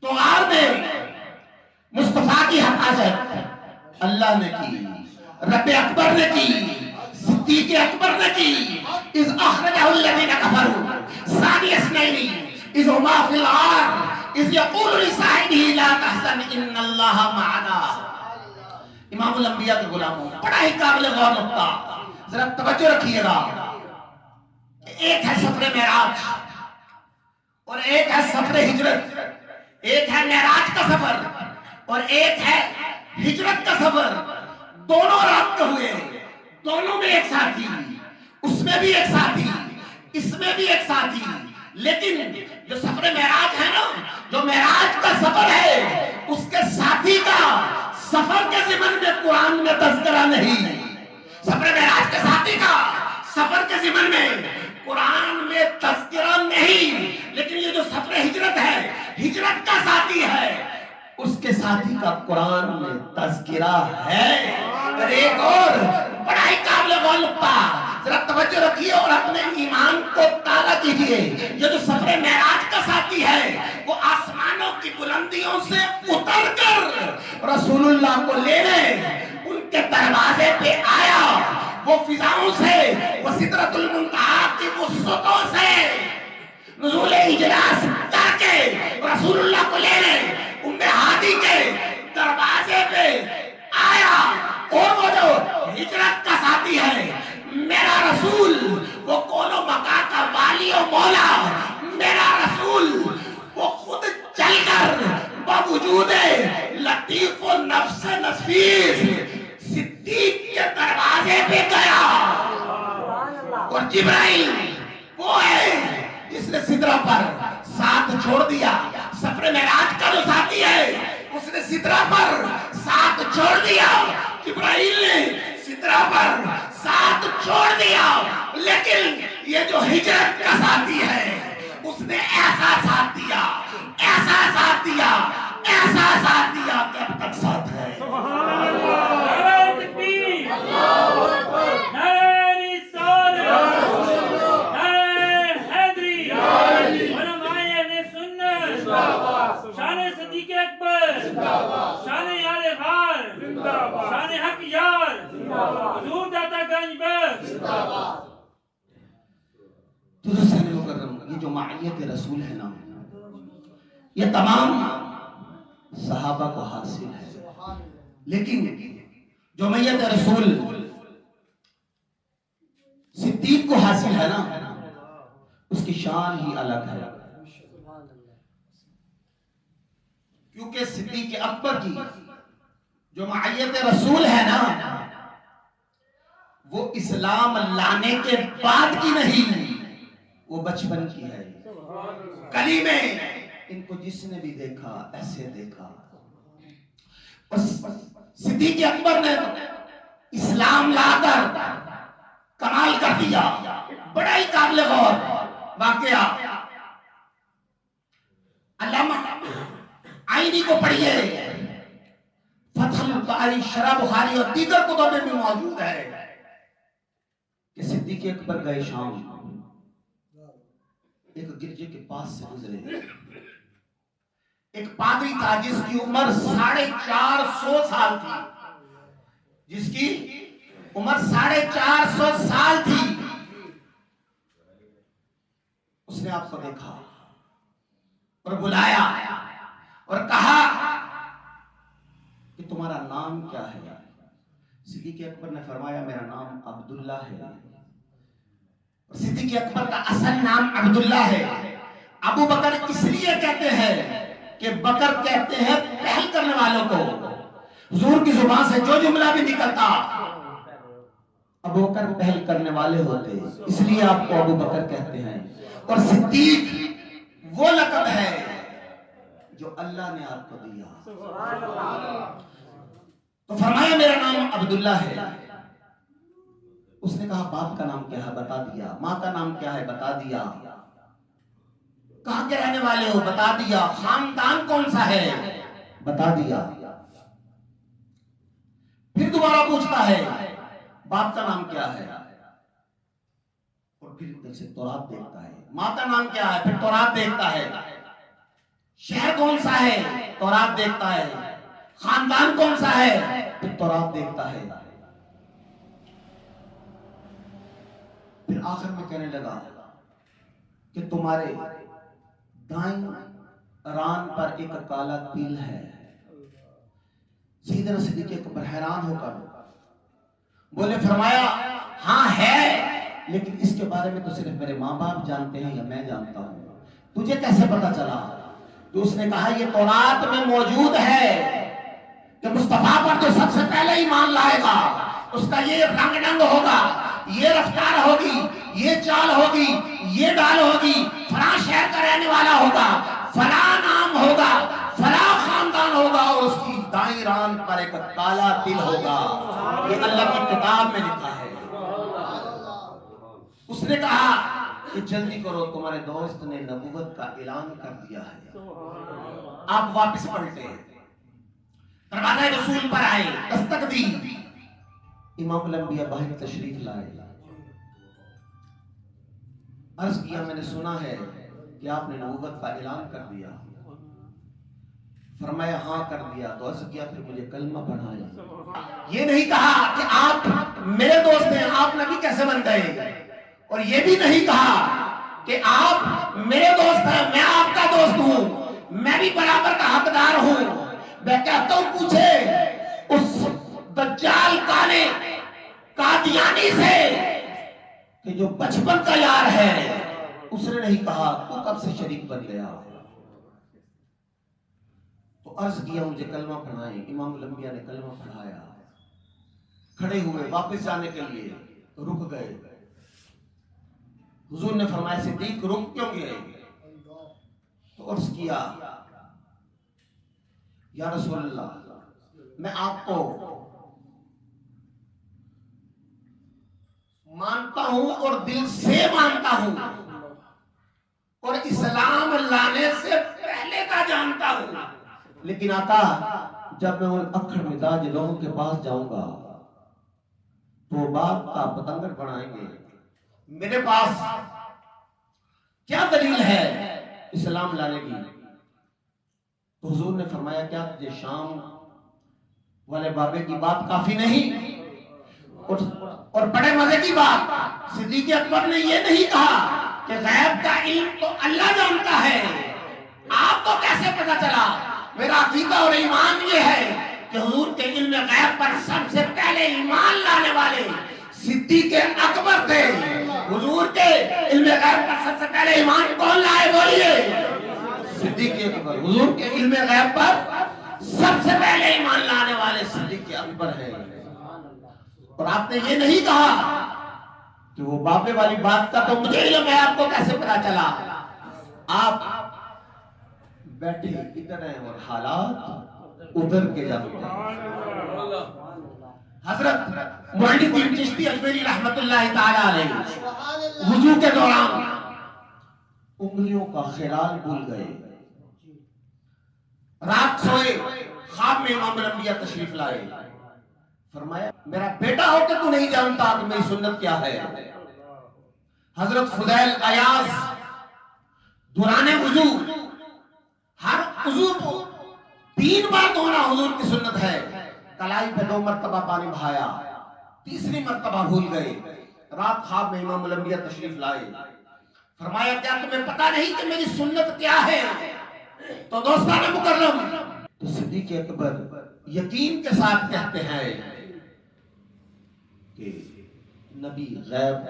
تو غار میں مصطفیٰ کی حفاظت اللہ نے کی، رب اکبر نے کی، صدیق اکبر نے کی. اذ اخرجہ الذین کفروا ثانی اثنین اذ ہما فی الغار اذ یقول لصاحبہ لا تحزن ان اللہ معنا. امام الانبیاء کے غلاموں، بڑا ہی قابل غور نقطہ، ذرا توجہ رکھیے گا. ایک ہے سفر معراج اور ایک ہے سفر ہجرت. ایک ہے معراج کا سفر اور ایک ہے ہجرت کا سفر. دونوں رات ہوئے، دونوں میں ایک ساتھی، اس میں بھی ایک ساتھی، اس میں بھی ایک ساتھی. لیکن جو سفر معراج ہے نا، جو معراج کا سفر ہے، اس کے ساتھی کا سفر کے ضمن میں قرآن میں تذکرہ نہیں. سفر معراج کے ساتھی کا سفر کے ضمن میں قرآن میں تذکرہ نہیں. لیکن یہ جو سفر ہجرت ہے، ہجرت کا ساتھی ہے، اس کے ساتھی کا قرآن میں تذکرہ ہے. اور ایک اور بڑا ہی قابل غور نقطہ، ذرا توجہ رکھیے اور اپنے ایمان کو تازہ کیجیے. یہ جو سفر معراج رسول اللہ کو لینے ان کے دروازے پہ آیا، وہ فضاؤں سے، وہ سدرۃ المنتہا کی وسعتوں سے نزول اجلاس کر کے رسول اللہ کو لینے ام ہادی کے دروازے پہ آیا۔ اور وہ جو ہجرت کا ساتھی ہے میرا رسول، وہ کون و مکان کا والی و مولا میرا رسول، وہ خود چل کر باوجود لطیف و نفس نفیس صدیق کے دروازے پہ گیا۔ اور جبرائیل وہ ہے جس نے سدرہ پر ساتھ چھوڑ دیا، سفر معراج کا جو ساتھی ہے اس نے سدرہ پر ساتھ چھوڑ دیا، جبرائیل نے سدرہ پر ساتھ چھوڑ دیا، لیکن یہ جو ہجرت کا ساتھی ہے اس نے ایسا ساتھ دیا، ایسا ساتھ دیا، ایسا ساتھ دیا کہ اب تک ساتھ ہے۔ نعرہ تکبیر، نعرہ رسالت، نعرہ حیدری، علماء اہل سنت، شان صدیق اکبر، شان یار غار، شان حق یار، حضور داتا گنج بخش۔ تو حسین مکرم، یہ جو معیت رسول ہے نا، یہ تمام صحابہ کو حاصل ہے، لیکن جو معیت رسول صدیق کو حاصل ہے نا، اس کی شان ہی الگ ہے، کیونکہ صدیق اکبر کی جو معیت رسول ہے نا، وہ اسلام لانے کے بعد کی نہیں، وہ بچپن کی ہے۔ گلی میں ان کو جس نے بھی دیکھا ایسے دیکھا۔ صدیق اکبر نے اسلام لا کر کمال کر دیا، بڑا ہی قابل غور واقعہ۔ علامہ آئینی کو پڑھیے، فتح الباری، شرح بخاری اور دیگر کتبوں میں موجود ہے کہ صدیق اکبر گئے شام، ایک گرجے کے پاس سے گزرے، ایک پادری تھا جس کی عمر 450 سال تھی، جس کی عمر 450 سال تھی۔ اس نے آپ کو دیکھا اور بلایا اور کہا کہ تمہارا نام کیا ہے؟ صدیق اکبر نے فرمایا میرا نام عبداللہ ہے۔ صدیق اکبر کا اصل نام عبداللہ ہے۔ ابو بکر اس لیے کہتے ہیں کہ بکر کہتے ہیں پہل کرنے والوں کو، حضور کی زبان سے جو جملہ بھی نکلتا ابو بکر پہل کرنے والے ہوتے، اس لیے آپ کو ابو بکر کہتے ہیں۔ اور صدیق وہ لقب ہے جو اللہ نے آپ کو دیا۔ تو فرمایا میرا نام عبداللہ ہے۔ اس نے کہا باپ کا نام کیا ہے؟ بتا دیا۔ ماں کا نام کیا ہے؟ بتا دیا۔ کہاں کے رہنے والے ہو؟ بتا دیا۔ خاندان کون سا ہے؟ بتا دیا۔ پھر دوبارہ پوچھتا ہے باپ کا نام کیا ہے؟ اور پھر ادھر سے تورات دیکھتا ہے۔ ماں کا نام کیا ہے؟ پھر تورات دیکھتا ہے۔ شہر کون سا ہے؟ تورات دیکھتا ہے۔ خاندان کون سا ہے؟ پھر تورات دیکھتا ہے۔ پھر آخر میں کہنے لگا کہ تمہارے دائیں ران پر ایک کالا تل ہے۔ سیدنا صدیق اکبر حیران ہو کر بولے، فرمایا ہاں ہے، لیکن اس کے بارے میں تو صرف میرے ماں باپ جانتے ہیں یا میں جانتا ہوں، تجھے کیسے پتا چلا؟ تو اس نے کہا یہ تورات میں موجود ہے کہ مصطفیٰ پر تو سب سے پہلے ایمان لائے گا، اس کا یہ رنگ ڈنگ ہوگا، یہ رفتار ہوگی، یہ چال ہوگی، یہ ڈال ہوگی، فلاں شہر کا رہنے والا ہوگا، فلاں نام ہوگا، فلاں خاندان ہوگا، اور اس کی دائیں ران پر ایک کالا تل ہوگا۔ یہ اللہ کی کتاب میں لکھا ہے۔ اس نے کہا کہ جلدی کرو، تمہارے دوست نے نبوت کا اعلان کر دیا ہے۔ آپ واپس پلٹے، دروازہ رسول پر آئے، دستک دی، امام الانبیاء باہر تشریف لائے، عرض کیا میں نے سنا ہے کہ آپ نے نبوت کا اعلان کر دیا۔ فرمایا ہاں کر دیا. تو عرض کیا پھر مجھے کلمہ پڑھایا. یہ نہیں کہا کہ آپ میرے دوست ہیں, آپ نبی کیسے بن گئے, اور یہ بھی نہیں کہا کہ آپ میرے دوست ہیں میں آپ کا دوست ہوں, میں بھی برابر کا حقدار ہوں. میں کہتا ہوں پوچھے اس دجال کانے قادیانی سے کہ جو بچپن کا یار ہے, اس نے نہیں کہا تو کب سے شریک بن گیا. تو عرض کیا مجھے کلمہ پڑھائیں. امام الانبیاء نے کلمہ پڑھایا. کھڑے ہوئے واپس جانے کے لیے رک گئے. حضور نے فرمایا صدیق رک کیوں گئے؟ تو عرض کیا یا رسول اللہ میں آپ کو مانتا ہوں اور دل سے مانتا ہوں اور اسلام لانے سے پہلے کا جانتا ہوں, لیکن آقا جب میں ان اکھڑ مزاج لوگوں کے پاس جاؤں گا تو باپ کا پتنگر بنائیں گے. میرے پاس کیا دلیل ہے اسلام لانے کی؟ تو حضور نے فرمایا کیا تجھے شام والے بابے کی بات کافی نہیں؟ اور بڑے مزے کی بات, صدیق اکبر نے یہ نہیں کہا کہ غیب کا علم تو اللہ جانتا ہے, آپ کو کیسے پتا چلا؟ میرا عقیدہ اور ایمان یہ ہے کہ حضور کے علم غیب پر سب سے پہلے ایمان لانے والے صدیق اکبر تھے. حضور کے علم غیب پر سب سے پہلے ایمان کون لائے بولیے؟ صدیق اکبر. حضور کے علم غیب پر سب سے پہلے ایمان لانے والے صدیق اکبر ہیں. اور آپ نے یہ نہیں کہا کہ وہ بابے والی بات کا تو مجھے علم ہے, آپ کو کیسے پتا چلا؟ آپ بیٹھے ادھر ہیں اور حالات ادھر کے جانتے ہیں. حضرت معین الدین چشتی اجمیری رحمت اللہ تعالی علیہ وضو کے دوران انگلیوں کا خلال بھول گئے. رات سوئے, خواب میں امام الانبیاء تشریف لائے. فرمایا میرا بیٹا ہو کے تو نہیں جانتا کہ میری سنت کیا ہے؟ حضرت فضیل عیاض دوران وضو, ہر وضو کو 3 بار دھونا حضور کی سنت ہے. کلائی پہ 2 مرتبہ پانی بہایا, تیسری مرتبہ بھول گئے. رات خواب میں امام الانبیاء تشریف لائے. فرمایا کیا تمہیں پتا نہیں کہ میری سنت کیا ہے؟ تو دوستان مکرم, تو صدیق اکبر یقین کے ساتھ کہتے ہیں کہ نبی غیب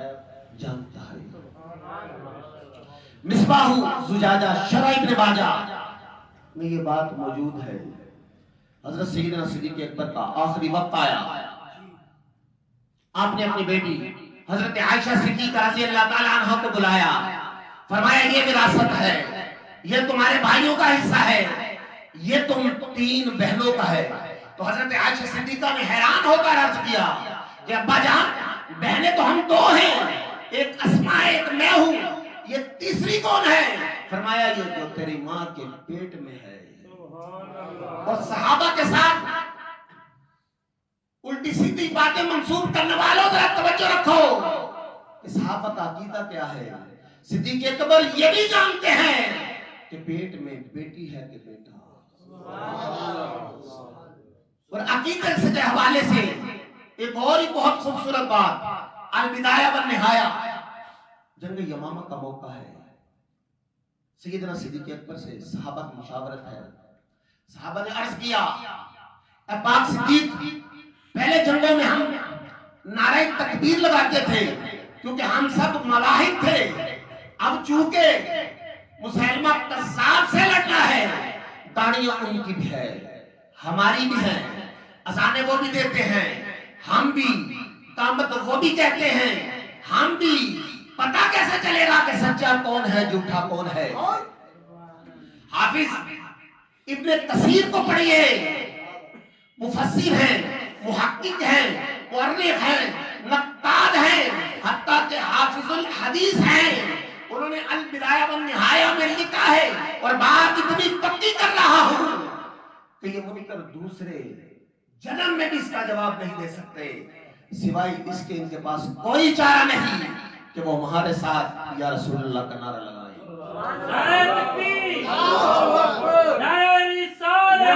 جانتا ہے. مصباح زجاجہ شرح ابن باجہ میں یہ بات موجود ہے. حضرت سیدنا صدیق اکبر کا آخری وقت آیا. آپ نے اپنی بیٹی حضرت عائشہ صدیقہ رضی اللہ تعالی عنہ کو بلایا. فرمایا یہ وراثت ہے, یہ تمہارے بھائیوں کا حصہ ہے, یہ تم 3 بہنوں کا ہے. تو حضرت عائشہ صدیقہ نے حیران ہو کر عرض کیا کہ ابا جان بہنیں تو ہم 2 ہیں, ایک اسماء ایک میں ہوں, یہ تیسری کون ہے؟ فرمایا یہ جو تیری ماں کے پیٹ میں ہے. اور صحابہ کے ساتھ الٹی سیدھی باتیں منسوب کرنے والوں ذرا توجہ رکھو کہ صحابہ کا عقیدہ کیا ہے. صدیق اکبر یہ بھی جانتے ہیں کہ پیٹ میں بیٹی ہے کہ بیٹا. اور عقیدے سے کے حوالے سے ایک اور ہی بہت خوبصورت بات, البدایہ والنہایہ, جنگ یمامہ کا موقع ہے. سیدنا صدیق اکبر سے صحابہ کی مشاورت ہے. صحابہ نے عرض کیا اے پاک صدیق, پہلے جنگوں میں ہم نعرہ تکبیر لگاتے تھے کیونکہ ہم سب مواحد تھے. اب چونکہ مسلمہ قذاب سے لڑنا ہے, داڑیاں ان کی بھی ہے ہماری بھی ہے, اذانیں وہ بھی دیتے ہیں ہم بھی, قامت وہ بھی کہتے ہیں ہم بھی, پتہ کیسے چلے گا کہ سچا کون ہے جھوٹا کون ہے؟ حافظ ابن کثیر کو پڑھیے, مفسر ہیں, محقق ہیں, مؤرخ ہیں, نقاد ہیں, حتیٰ کہ حافظ الحدیث ہیں. انہوں نے البدایہ والنہایہ میں لکھا ہے, اور بات اتنی پکی کر رہا ہوں کہ یہ منکر دوسرے جنم میں بھی اس کا جواب نہیں دے سکتے, سوائے اس کے ان کے پاس کوئی چارہ نہیں کہ وہ ہمارے ساتھ یا رسول اللہ کا نعرہ لگائیں. نعرہ تکبیر, نعرہ رسالت.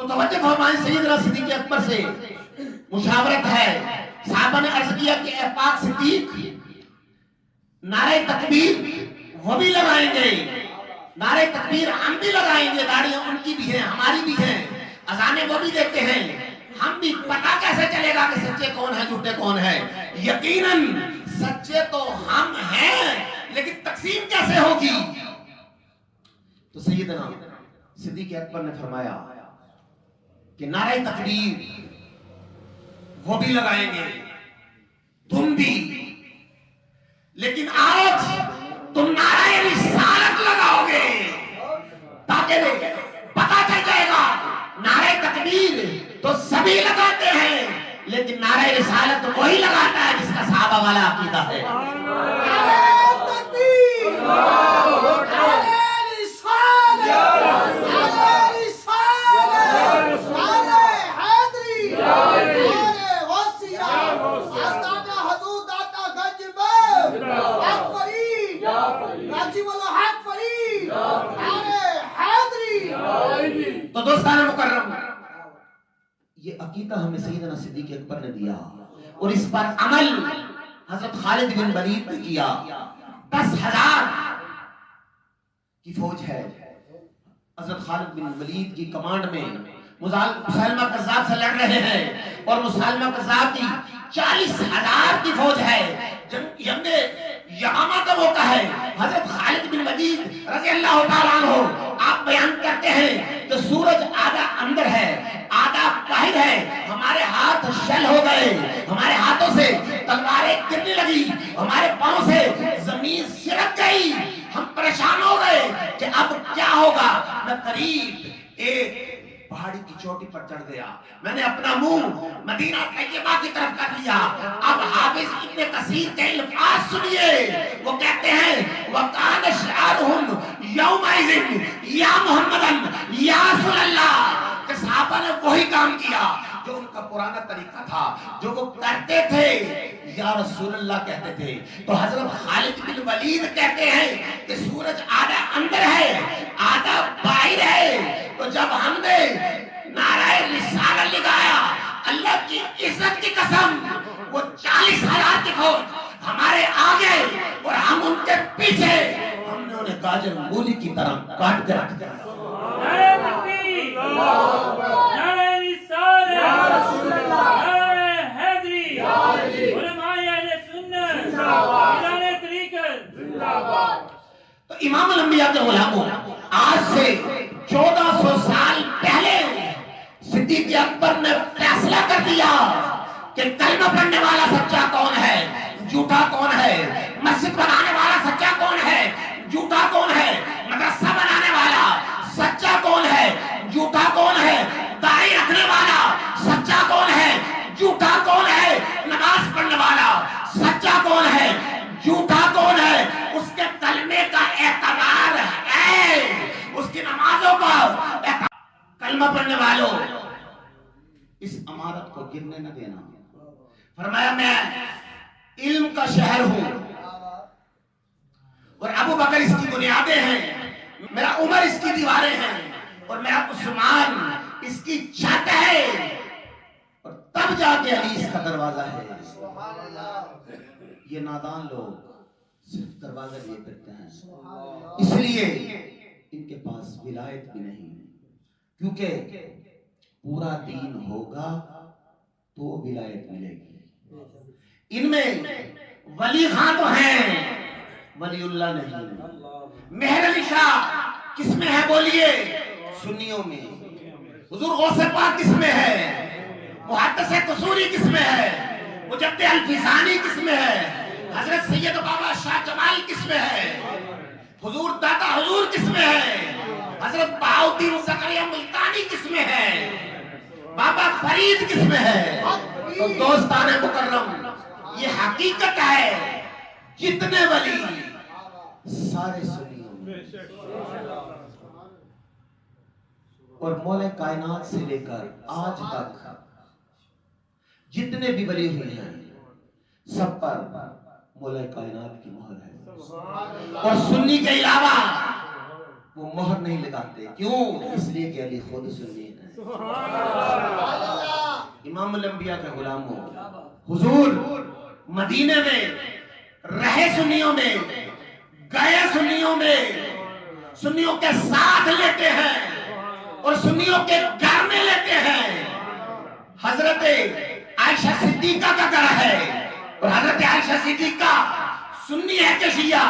تو توجہ فرمائیں سیدنا صدیق اکبر سے مشاورت ہے. صحابہ نے عرض کیا کہ اے پاک صدیق نعرہ تکبیر وہ بھی لگائیں گے, نعرہ تکبیر ہم بھی لگائیں گے, داڑیاں ان کی بھی ہیں ہماری بھی ہیں, اذانیں وہ بھی دیتے ہیں, ہم بھی پتہ کیسے چلے گا کہ سچے کون ہیں جھوٹے کون ہیں؟ یقیناً سچے تو ہم ہیں لیکن تقسیم کیسے ہوگی؟ تو سیدنا صدیق اکبر نے فرمایا کہ نعرہ تکبیر وہ بھی لگائیں گے تم بھی, لیکن آج تم نعرہ رسالت لگاؤ گے تاکہ پتہ چل جائے گا. نعرہ تکبیر تو سبھی لگاتے ہیں لیکن نعرہ رسالت وہی لگاتا ہے جس کا صحابہ والا عقیدہ ہے. تو دوستان مکرم یہ عقیدہ ہمیں سیدنا صدیق اکبر نے دیا اور اس پر عمل حضرت خالد بن ولید نے کیا. 10,000 کی فوج ہے حضرت خالد بن ولید کی کمانڈ میں, مسلمہ کذاب سے لڑ رہے ہیں اور مسلمہ کذاب کی 40,000 کی فوج ہے. جنگ یمامہ کا موقع ہے. حضرت خالد بن ولید رضی اللہ تعالیٰ عنہ آپ بیان کرتے ہیں کہ سورج آدھا اندر ہے آدھا باہر ہے, ہمارے ہاتھ شل ہو گئے, ہمارے ہاتھوں سے تلواریں گرنے لگی, ہمارے پاؤں سے زمین سرک گئی, ہم پریشان ہو گئے کہ اب کیا ہوگا. میں قریب ایک پہاڑی کی چوٹی پر چڑھ گیا, میں نے اپنا منہ مدینہ طیبہ کی طرف کر لیا. اب حافظ ابن کثیر کے الفاظ سنیے, وہ کہتے ہیں وَقَانَ شِعَارُهُمْ يَوْمَئِذٍ يَا مُحَمَّدًا يَا رَسُولَ اللَّهِ, کہ صحابہ نے وہی کام کیا جو ان کا پرانا طریقہ تھا, جو وہ کرتے تھے یا رسول اللہ کہتے تھے. تو حضرت خالد بن ولید کہتے ہیں کہ سورج آدھا اندر ہے آدھا باہر ہے. تو جب ہم نے نعرہ رسالت لگایا, اللہ کی عزت کی قسم, وہ 40,000 کی فوج ہمارے آگے اور ہم ان کے پیچھے, ہم نے انہیں گاجر مولی کی طرح کاٹ کے رکھ دیا. نعرہ تکبیر, نعرہ رسالت, نعرہ حیدری, علماء اہل سنت, اعلان طریقت. تو امام الانبیاء کے غلاموں, آج سے 1400 سال پہلے صدیق اکبر نے فیصلہ کر دیا کہ کلمہ پڑھنے والا سچا کون ہے, جھوٹا کون ہے, مسجد بنانے والا سچا کون ہے, جھوٹا کون ہے, مدرسہ بنانے والا سچا کون ہے, جھوٹا کون ہے, داڑھی رکھنے والا سچا کون ہے, جھوٹا کون ہے, نماز پڑھنے والا سچا کون ہے, جھوٹا کون ہے. اس کے کلمے کا اعتبار ہے, اس کی نمازوں کا. کلمہ پڑھنے والوں اس عمارت کو گرنے نہ دینا. فرمایا میں علم کا شہر ہوں اور ابو بکر اس کی بنیادیں ہیں, میرا عمر اس کی دیواریں ہیں اور میرا عثمان اس کی چھت ہے, اور تب جا کے علی اس کا دروازہ ہے. یہ نادان لوگ صرف دروازہ لیے پھرتے ہیں, اس لیے ان کے پاس ولایت بھی نہیں, کیونکہ پورا دین ہوگا تو ولایت ملے گی. ان میں ولی خان تو ہیں, ولی اللہ نہیں. مہر علی شاہ کس میں ہے بولیے؟ سنیوں میں. حضور غوث پاک کس میں ہے؟ محدث قصوری کس میں ہے؟ مجدد الفیضانی کس میں ہے؟ حضرت سید بابا شاہ جمال کس میں ہے؟ حضور داتا حضور کس میں ہے؟ حضرت بہاؤالدین زکریا ملتانی کس میں ہے؟ بابا فرید کس میں ہے؟ تو دوستان مکرم, یہ حقیقت ہے, جتنے ولی سارے سنیوں میں, اور مولا کائنات سے لے کر آج تک جتنے بھی ولی ہوئے ہیں سب پر مولا کائنات کی مہر ہے. اور سنی کے علاوہ وہ مہر نہیں لگاتے. کیوں؟ اس لیے کہ علی خود سنی ہے. امام الانبیاء کے غلام ہو. حضور مدینے میں رہے سنیوں میں، گئے سنیوں میں، سنیوں کے ساتھ لیتے ہیں اور سنیوں کے گھر میں لیتے ہیں. حضرت عائشہ صدیقہ کا گھر ہے اور حضرت عائشہ صدیقہ سنی ہے کہ شیعہ؟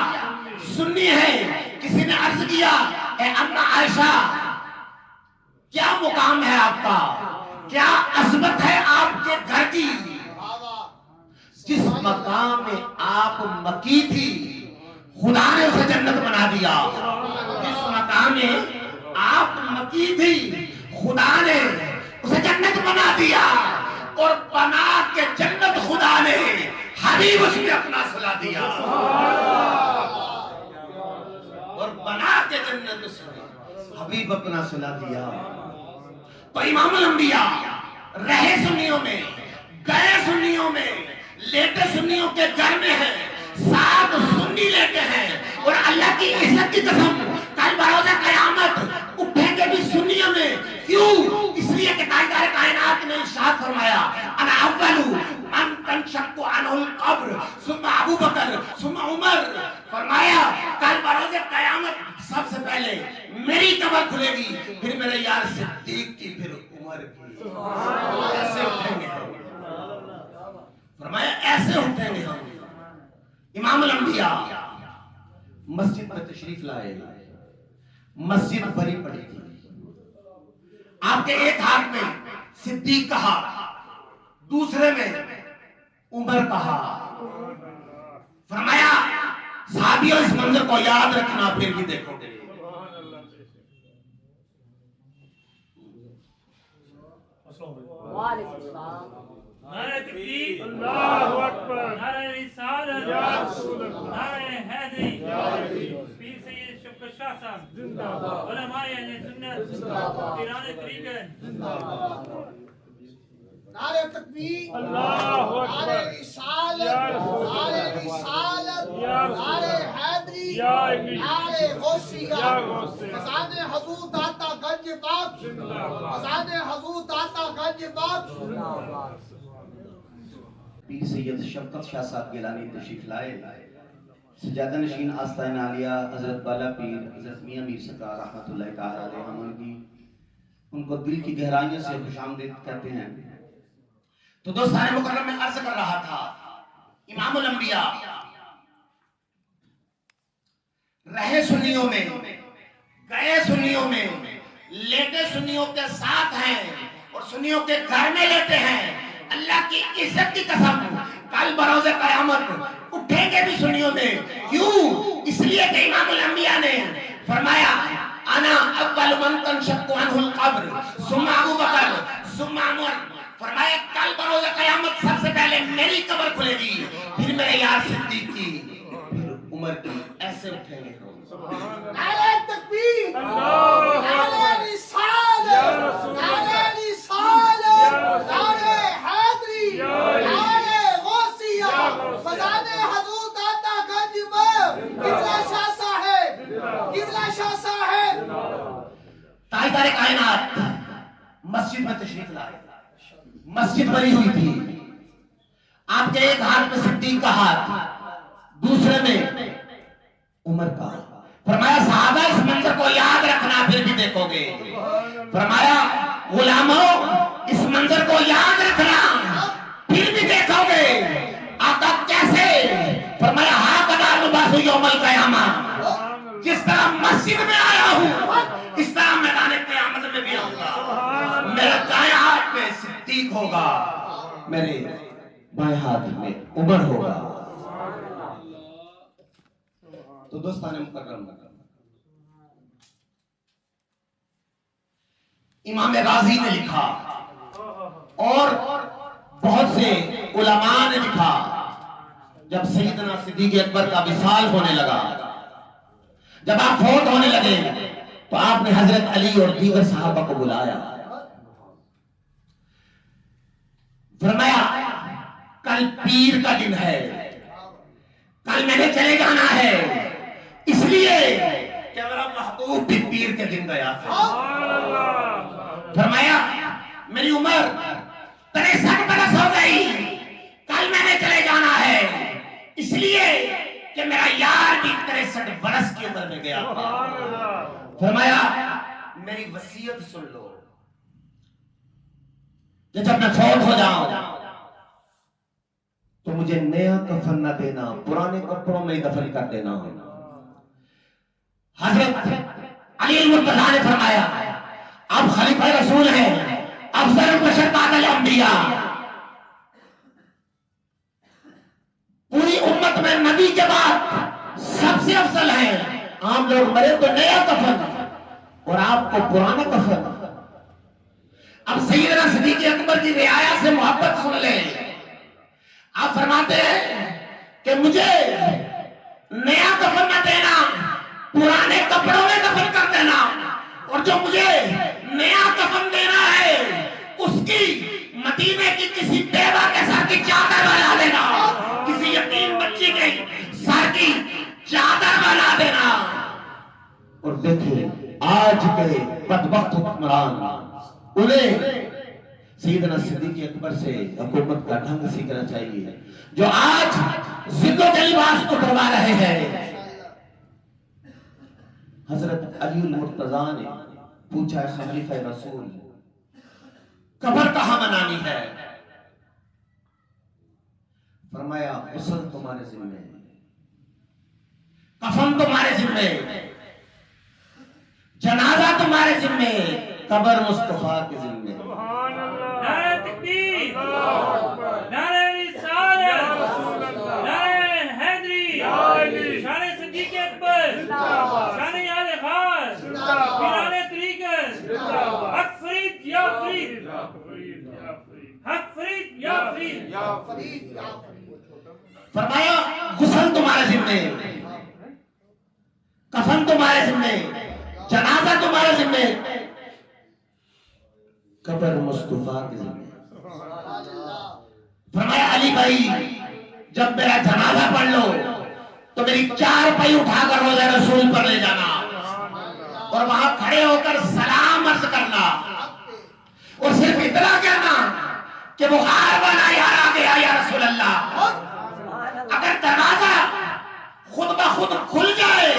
سنی ہے. کسی نے عرض کیا اے اما عائشہ کیا مقام ہے آپ کا، کیا عظمت ہے آپ کے گھر کی؟ جس مقام میں آپ مکی تھی خدا نے اسے جنت بنا دیا. جس مقام میں آپ مکی تھی خدا نے اسے جنت بنا دیا اور بنا کے جنت خدا نے حبیب اس میں اپنا صلہ دیا. اور بنا کے جنت اس میں حبیب اپنا صلہ دیا. تو امام الانبیاء رہے سنیوں میں، گئے سنیوں میں، لیٹے سنیوں کے گھر میں ہیں، ساتھ سنی لیتے ہیں. اور اللہ کی عزت کی قسم کل بروز قیامت اٹھیں گے بھی سنیوں میں. کیوں؟ اس لیے کہ تاجدار کائنات نے ارشاد فرمایا انا اول من تنشق عنہ القبر ثم ابو بکر ثم عمر. فرمایا کل بروز قیامت سب سے پہلے میری قبر کھلے گی، پھر میرے یار صدیق کی، پھر عمر کی. ایسے اٹھیں گے. فرمایا ایسے اٹھیں گے ہم. امام الانبیاء مسجد میں تشریف لائے، مسجد بھری پڑی تھی. آپ کے ایک ہاتھ میں صدیق کہا، دوسرے میں عمر کہا. فرمایا صحابیوں اس منظر کو یاد رکھنا، پھر بھی دیکھو گے. نعرہ تکبیر، اللہ اکبر، نعرہ رسالت، یا رسول اللہ، نعرہ حیدری، پیر سید شفقت شاہ صاحب زندہ باد، علماء اہل سنت زندہ باد، پیران طریقت زندہ باد. نعرہ تکبیر، اللہ اکبر، نعرہ رسالت، نعرہ رسالت، نعرہ حیدری، نعرہ غوثیہ، فضان حضور داتا گنج بخش، فضان حضور داتا گنج بخش. پیر سید شفقت شاہ صاحب گیلانی تشریف لائے. سجادہ نشین آستانہ عالیہ حضرت بالا پیر حضرت میاں میر سرکار رحمۃ اللہ تعالی علیہ ان کو دل کی گہرائیوں سے خوش آمدید کہتے ہیں. تو دوستان مکرم میں عرض کر رہا تھا امام الانبیاء رہے سنیوں میں، گئے سنیوں میں، لیٹے سنیوں کے ساتھ ہیں اور سنیوں کے گھر میں لیتے ہیں. اللہ کی عزت کی قسم کل بروز قیامت اٹھیں گے بھی سنیوں میں. کیوں؟ اس لیے کہ امام الانبیاء نے فرمایا انا اول من تنشق عنہ القبر ثم ابو بکر ثم عمر. فرمایا کل بروز قیامت سب سے پہلے میری قبر کھلے گی، پھر میرے یار صدیق کی، پھر عمر کی. ایسے اٹھیں گے. نعرہ تکبیر، نعرہ رسالت، نعرہ رسالت، نعرہ حیدری، نعرہ غوثیہ، فضان حضور داتا گنج بخش، قبلہ شاہ صاحب، قبلہ شاہ صاحب. تاجدار کائنات مسجد میں تشریف لائے. مسجد بنی ہوئی تھی. آپ کے ایک ہاتھ میں صدیق کا ہاتھ، دوسرے میں عمر کا. فرمایا صحابہ اس منظر کو یاد رکھنا، پھر بھی دیکھو گے. فرمایا غلاموں اس منظر کو یاد رکھنا، پھر بھی دیکھو گے. آقا کیسے؟ فرمایا ہاکذا نبعث یوم القیامہ. جس طرح مسجد میں آیا ہوں اس طرح میدان قیامت میں بھی آؤں گا. میرے دائیں ہاتھ میں صدیق ہوگا، میرے بائیں ہاتھ میں عمر ہوگا. تو دوستان مکرم امام غازی نے لکھا اور بہت سے علماء نے لکھا، جب سیدنا صدیق اکبر کا وصال ہونے لگا، جب آپ فوت ہونے لگے تو آپ نے حضرت علی اور دیگر صحابہ کو بلایا. فرمایا کل پیر کا دن ہے، کل میں نے چلے جانا ہے، اس لیے کہ میرا محبوب بھی پیر کے دن گیا تھا. فرمایا میری عمر 63 برس ہو گئی، کل میں نے چلے جانا ہے، اس لیے کہ میرا یار بھی 63 برس کی عمر میں گیا تھا۔ فرمایا میری وصیت سن لو کہ جب میں فوت ہو جاؤں تو مجھے نیا کفن نہ دینا، پرانے کپڑوں میں دفن کر دینا۔ حضرت علی المرتضیٰ نے فرمایا اب خلیفہ رسول ہیں، افضل البشر بعد الانبیاء، پوری امت میں نبی کے بعد سب سے افضل ہیں، عام لوگ مرے تو نیا کفن اور آپ کو پرانا کفن۔ اب سیدنا صدیق اکبر کی رعایا سے محبت سن لیں، آپ فرماتے ہیں کہ مجھے نیا کفن نہ دینا، پرانے کپڑوں میں کفن کر دینا، اور جو مجھے نیا کفن دینا ہے اس کی مدینے کی کسی بیوہ کے سر کی چادر بنا دینا، کسی یتیم بچی کے سر کی چادر بنا دینا۔ اور دیکھیں آج کے بدبخت حکمران، انہیں سیدنا صدیق اکبر سے حکومت کا ڈھنگ سیکھنا چاہیے، جو آج ذلوں کے لباس اتروا رہے ہیں۔ حضرت علی المرتضیٰ نے پوچھا ہے خلیفہ رسول قبر کہاں بنانی ہے؟ فرمایا غسل تمہارے ذمہ، کفن تمہارے ذمہ، جنازہ تمہارے ذمہ، قبر مصطفیٰ کے ذمہ۔ نعرہ تکبیر، نعرہ رسالت، نعرہ حیدری، شان صدیق اکبر، شان آل خاص، پیران طریقت، حق فرید یا فرید، حق فرید یا فرید۔ فرمایا غسل تمہارے ذمہ، کفن تمہارے ذمہ، جنازہ تمہارے ذمہ، قبر مصطفیٰ کے ذمہ۔ فرمایا علی بھائی جب میرا جنازہ پڑھ لو تو میری 4 پائی اٹھا کر روضہ رسول پر لے جانا اور وہاں کھڑے ہو کر سلام عرض کرنا، اور صرف اتنا کہنا کہ بخار والا یار آ گیا یا رسول اللہ۔ اگر دروازہ خود بخود کھل جائے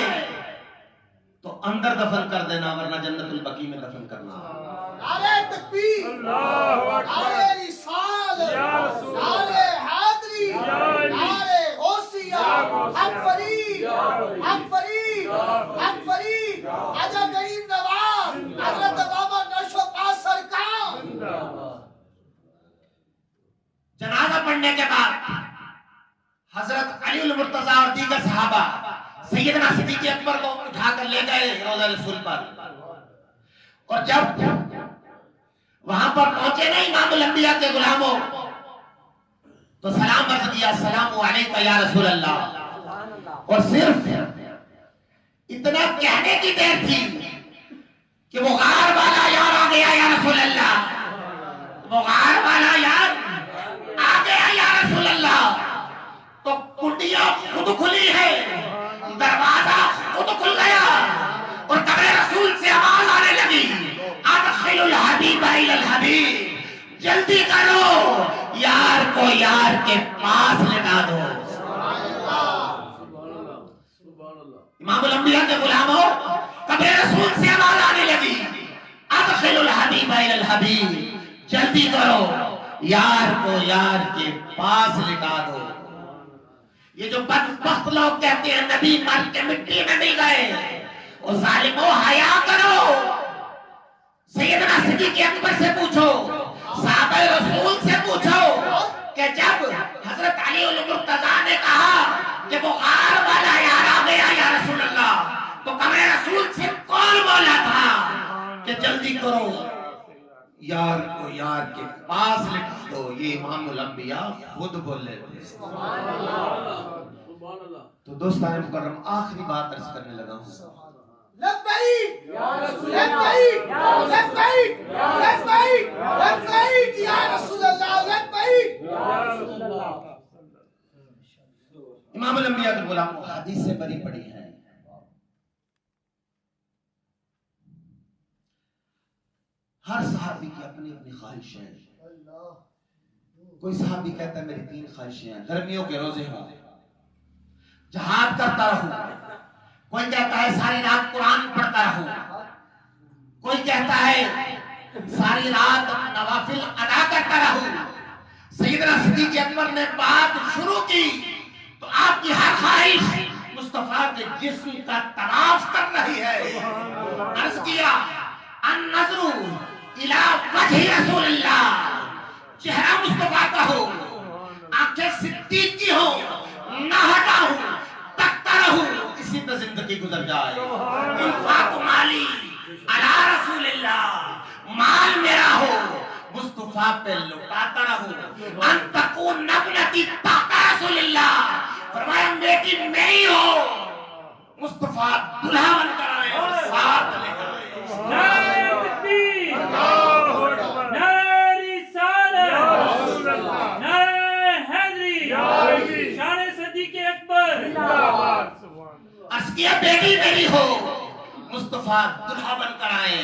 تو اندر دفن کر دینا، ورنہ جنت البقیع میں دفن کرنا۔ نعرہ تکبیر، نعرہ رسالت، نعرہ حیدری، نعرہ غوثیہ، حق فرید، حق فرید، حق فرید، خواجہ غریب نواز، حضرت بابا نشو پاس سرکار۔ جنازہ پڑھنے کے بعد حضرت علی المرتضیٰ اور دیگر صحابہ سیدنا صدیق اکبر کو اٹھا کر لے گئے روضہ رسول پر، اور جب وہاں پر پہنچے نا امام الانبیاء کے غلاموں تو سلام عرض کیا، السلام علیکم یا رسول اللہ، اور صرف اتنا کہنے کی دیر تھی کہ وہ غار والا یار آ گیا یا رسول اللہ، وہ غار والا یار آ گیا یا رسول اللہ، تو کنڈیاں خود کھلی ہے، دروازہ خود کھل گیا اور قبر رسول سے آواز آنے لگی، ادخلوا الحبیب الی الحبیب، جلدی کرو یار کو یار کے پاس لٹا دو۔ امام الانبیاء کے غلاموں قبر رسول سے آواز آنے لگی، ادخلوا الحبیب الی الحبیب، جلدی کرو یار کو یار کے پاس لٹا دو۔ یہ جو بدبخت لوگ کہتے ہیں نبی مر کے مٹی میں مل گئے، اور ظالموں حیا کرو، سیدنا صدیق اکبر سے پوچھو، صحابہ رسول سے پوچھو کہ جب حضرت علی المرتضیٰ نے کہا کہ وہ غار والا یار آ گیا یا رسول اللہ، تو قبر رسول سے کون بولا تھا کہ جلدی کرو یار کو یار کے پاس لٹا دو؟ یہ امام الانبیاء خود بولے تھے۔ تو دوستان مکرم آخری بات عرض کرنے لگا ہوں، لبیک لبیک لبیک لبیک لبیک یا رسول اللہ، لبیک۔ امام الانبیاء کے غلاموں حدیث سے بری پڑی ہے، ہر صحابی کی اپنی اپنی خواہشیں ہیں. کوئی صحابی کہتا ہے میری 3 خواہشیں ہیں. گرمیوں کے روزے ہوں، جہاد کرتا رہوں. کوئی کہتا ہے ساری رات قرآن پڑھتا رہوں. کوئی کہتا ہے ساری رات نوافل ادا کرتا رہوں. سیدنا صدیق اکبر نے بات شروع کی تو آپ کی ہر خواہش مصطفیٰ کے جسم کا طواف کر رہی ہے. عرض کیا النظر الی وجہ رسول اللہ، چہرہ مصطفیٰ کا ہو، آنکھیں صدیق کی ہو، نہ ہٹا ہوں تکتا رہوں، اسی پہ زندگی گزر جائے. انفاق مالی علی رسول اللہ، مال میرا ہو مصطفیٰ پہ لٹاتا رہوں. ان تکون ابنتی تحت رسول اللہ، فرمایا بیٹی میری ہو مصطفیٰ دلہا بن کر آئے اور ساتھ لے جائے. نعرہ تکبیر، نعرہ رسالت، نعرہ حیدری، شان صدیق اکبر. عرض کیا بیٹی میری ہو مصطفیٰ دلہا بن کر آئے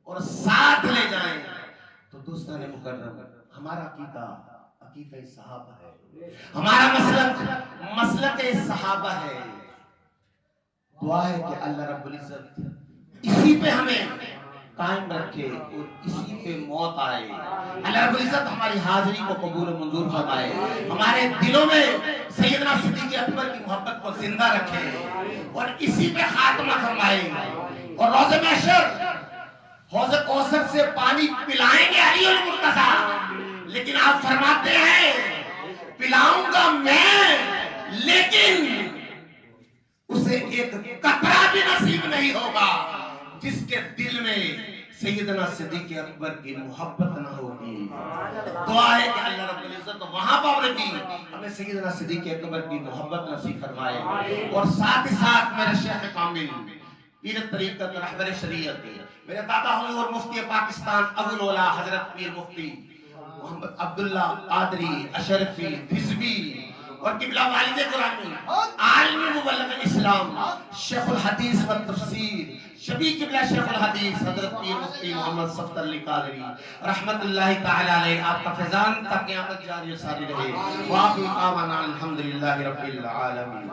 اور ساتھ لے جائیں. تو دوستان مکرم، ہمارا عقیدہ صحابہ ہے، ہمارا مسلک صحابہ ہے. دعا ہے کہ اللہ رب العزت اسی پہ ہمیں قائم رکھے اور اسی پہ موت آئے. اللہ رب العزت ہماری حاضری کو قبول و منظور فرمائے، ہمارے دلوں میں سیدنا صدیق اکبر کی محبت کو زندہ رکھے اور اسی پہ خاتمہ فرمائے. اور روز محشر حوض کوثر سے پانی پلائیں گے علی المرتضیٰ، لیکن آپ فرماتے ہیں پلاؤں گا میں لیکن اسے ایک قطرہ بھی نصیب نہیں ہوگا جس کے دل میں سیدنا صدیق اکبر کی محبت نہ ہوگی. دعا ہے کہ اللہ رب العزت وہاں پر بھی ہمیں سیدنا صدیق اکبر کی محبت نصیب فرمائے. اور ساتھ ہی ساتھ میرے شیخ کامل پیر طریقت رہبر شریعت میرے دادا حضور مفتی پاکستان ابو الاولیاء حضرت پیر مفتی محمد عبداللہ قادری اشرفی رضوی اور قبلہ والد قرآنی عالمی مبلغ اسلام شیخ الحدیث و تفسیر شبی قبلہ شیخ الحدیث حضرت پیر مفتی محمد صفت علی قادری رحمت اللہ تعالی علیہ، آپ کا فیضان تک قیامت جاری و ساری رہے. واقعی آمنا الحمدللہ رب العالمین.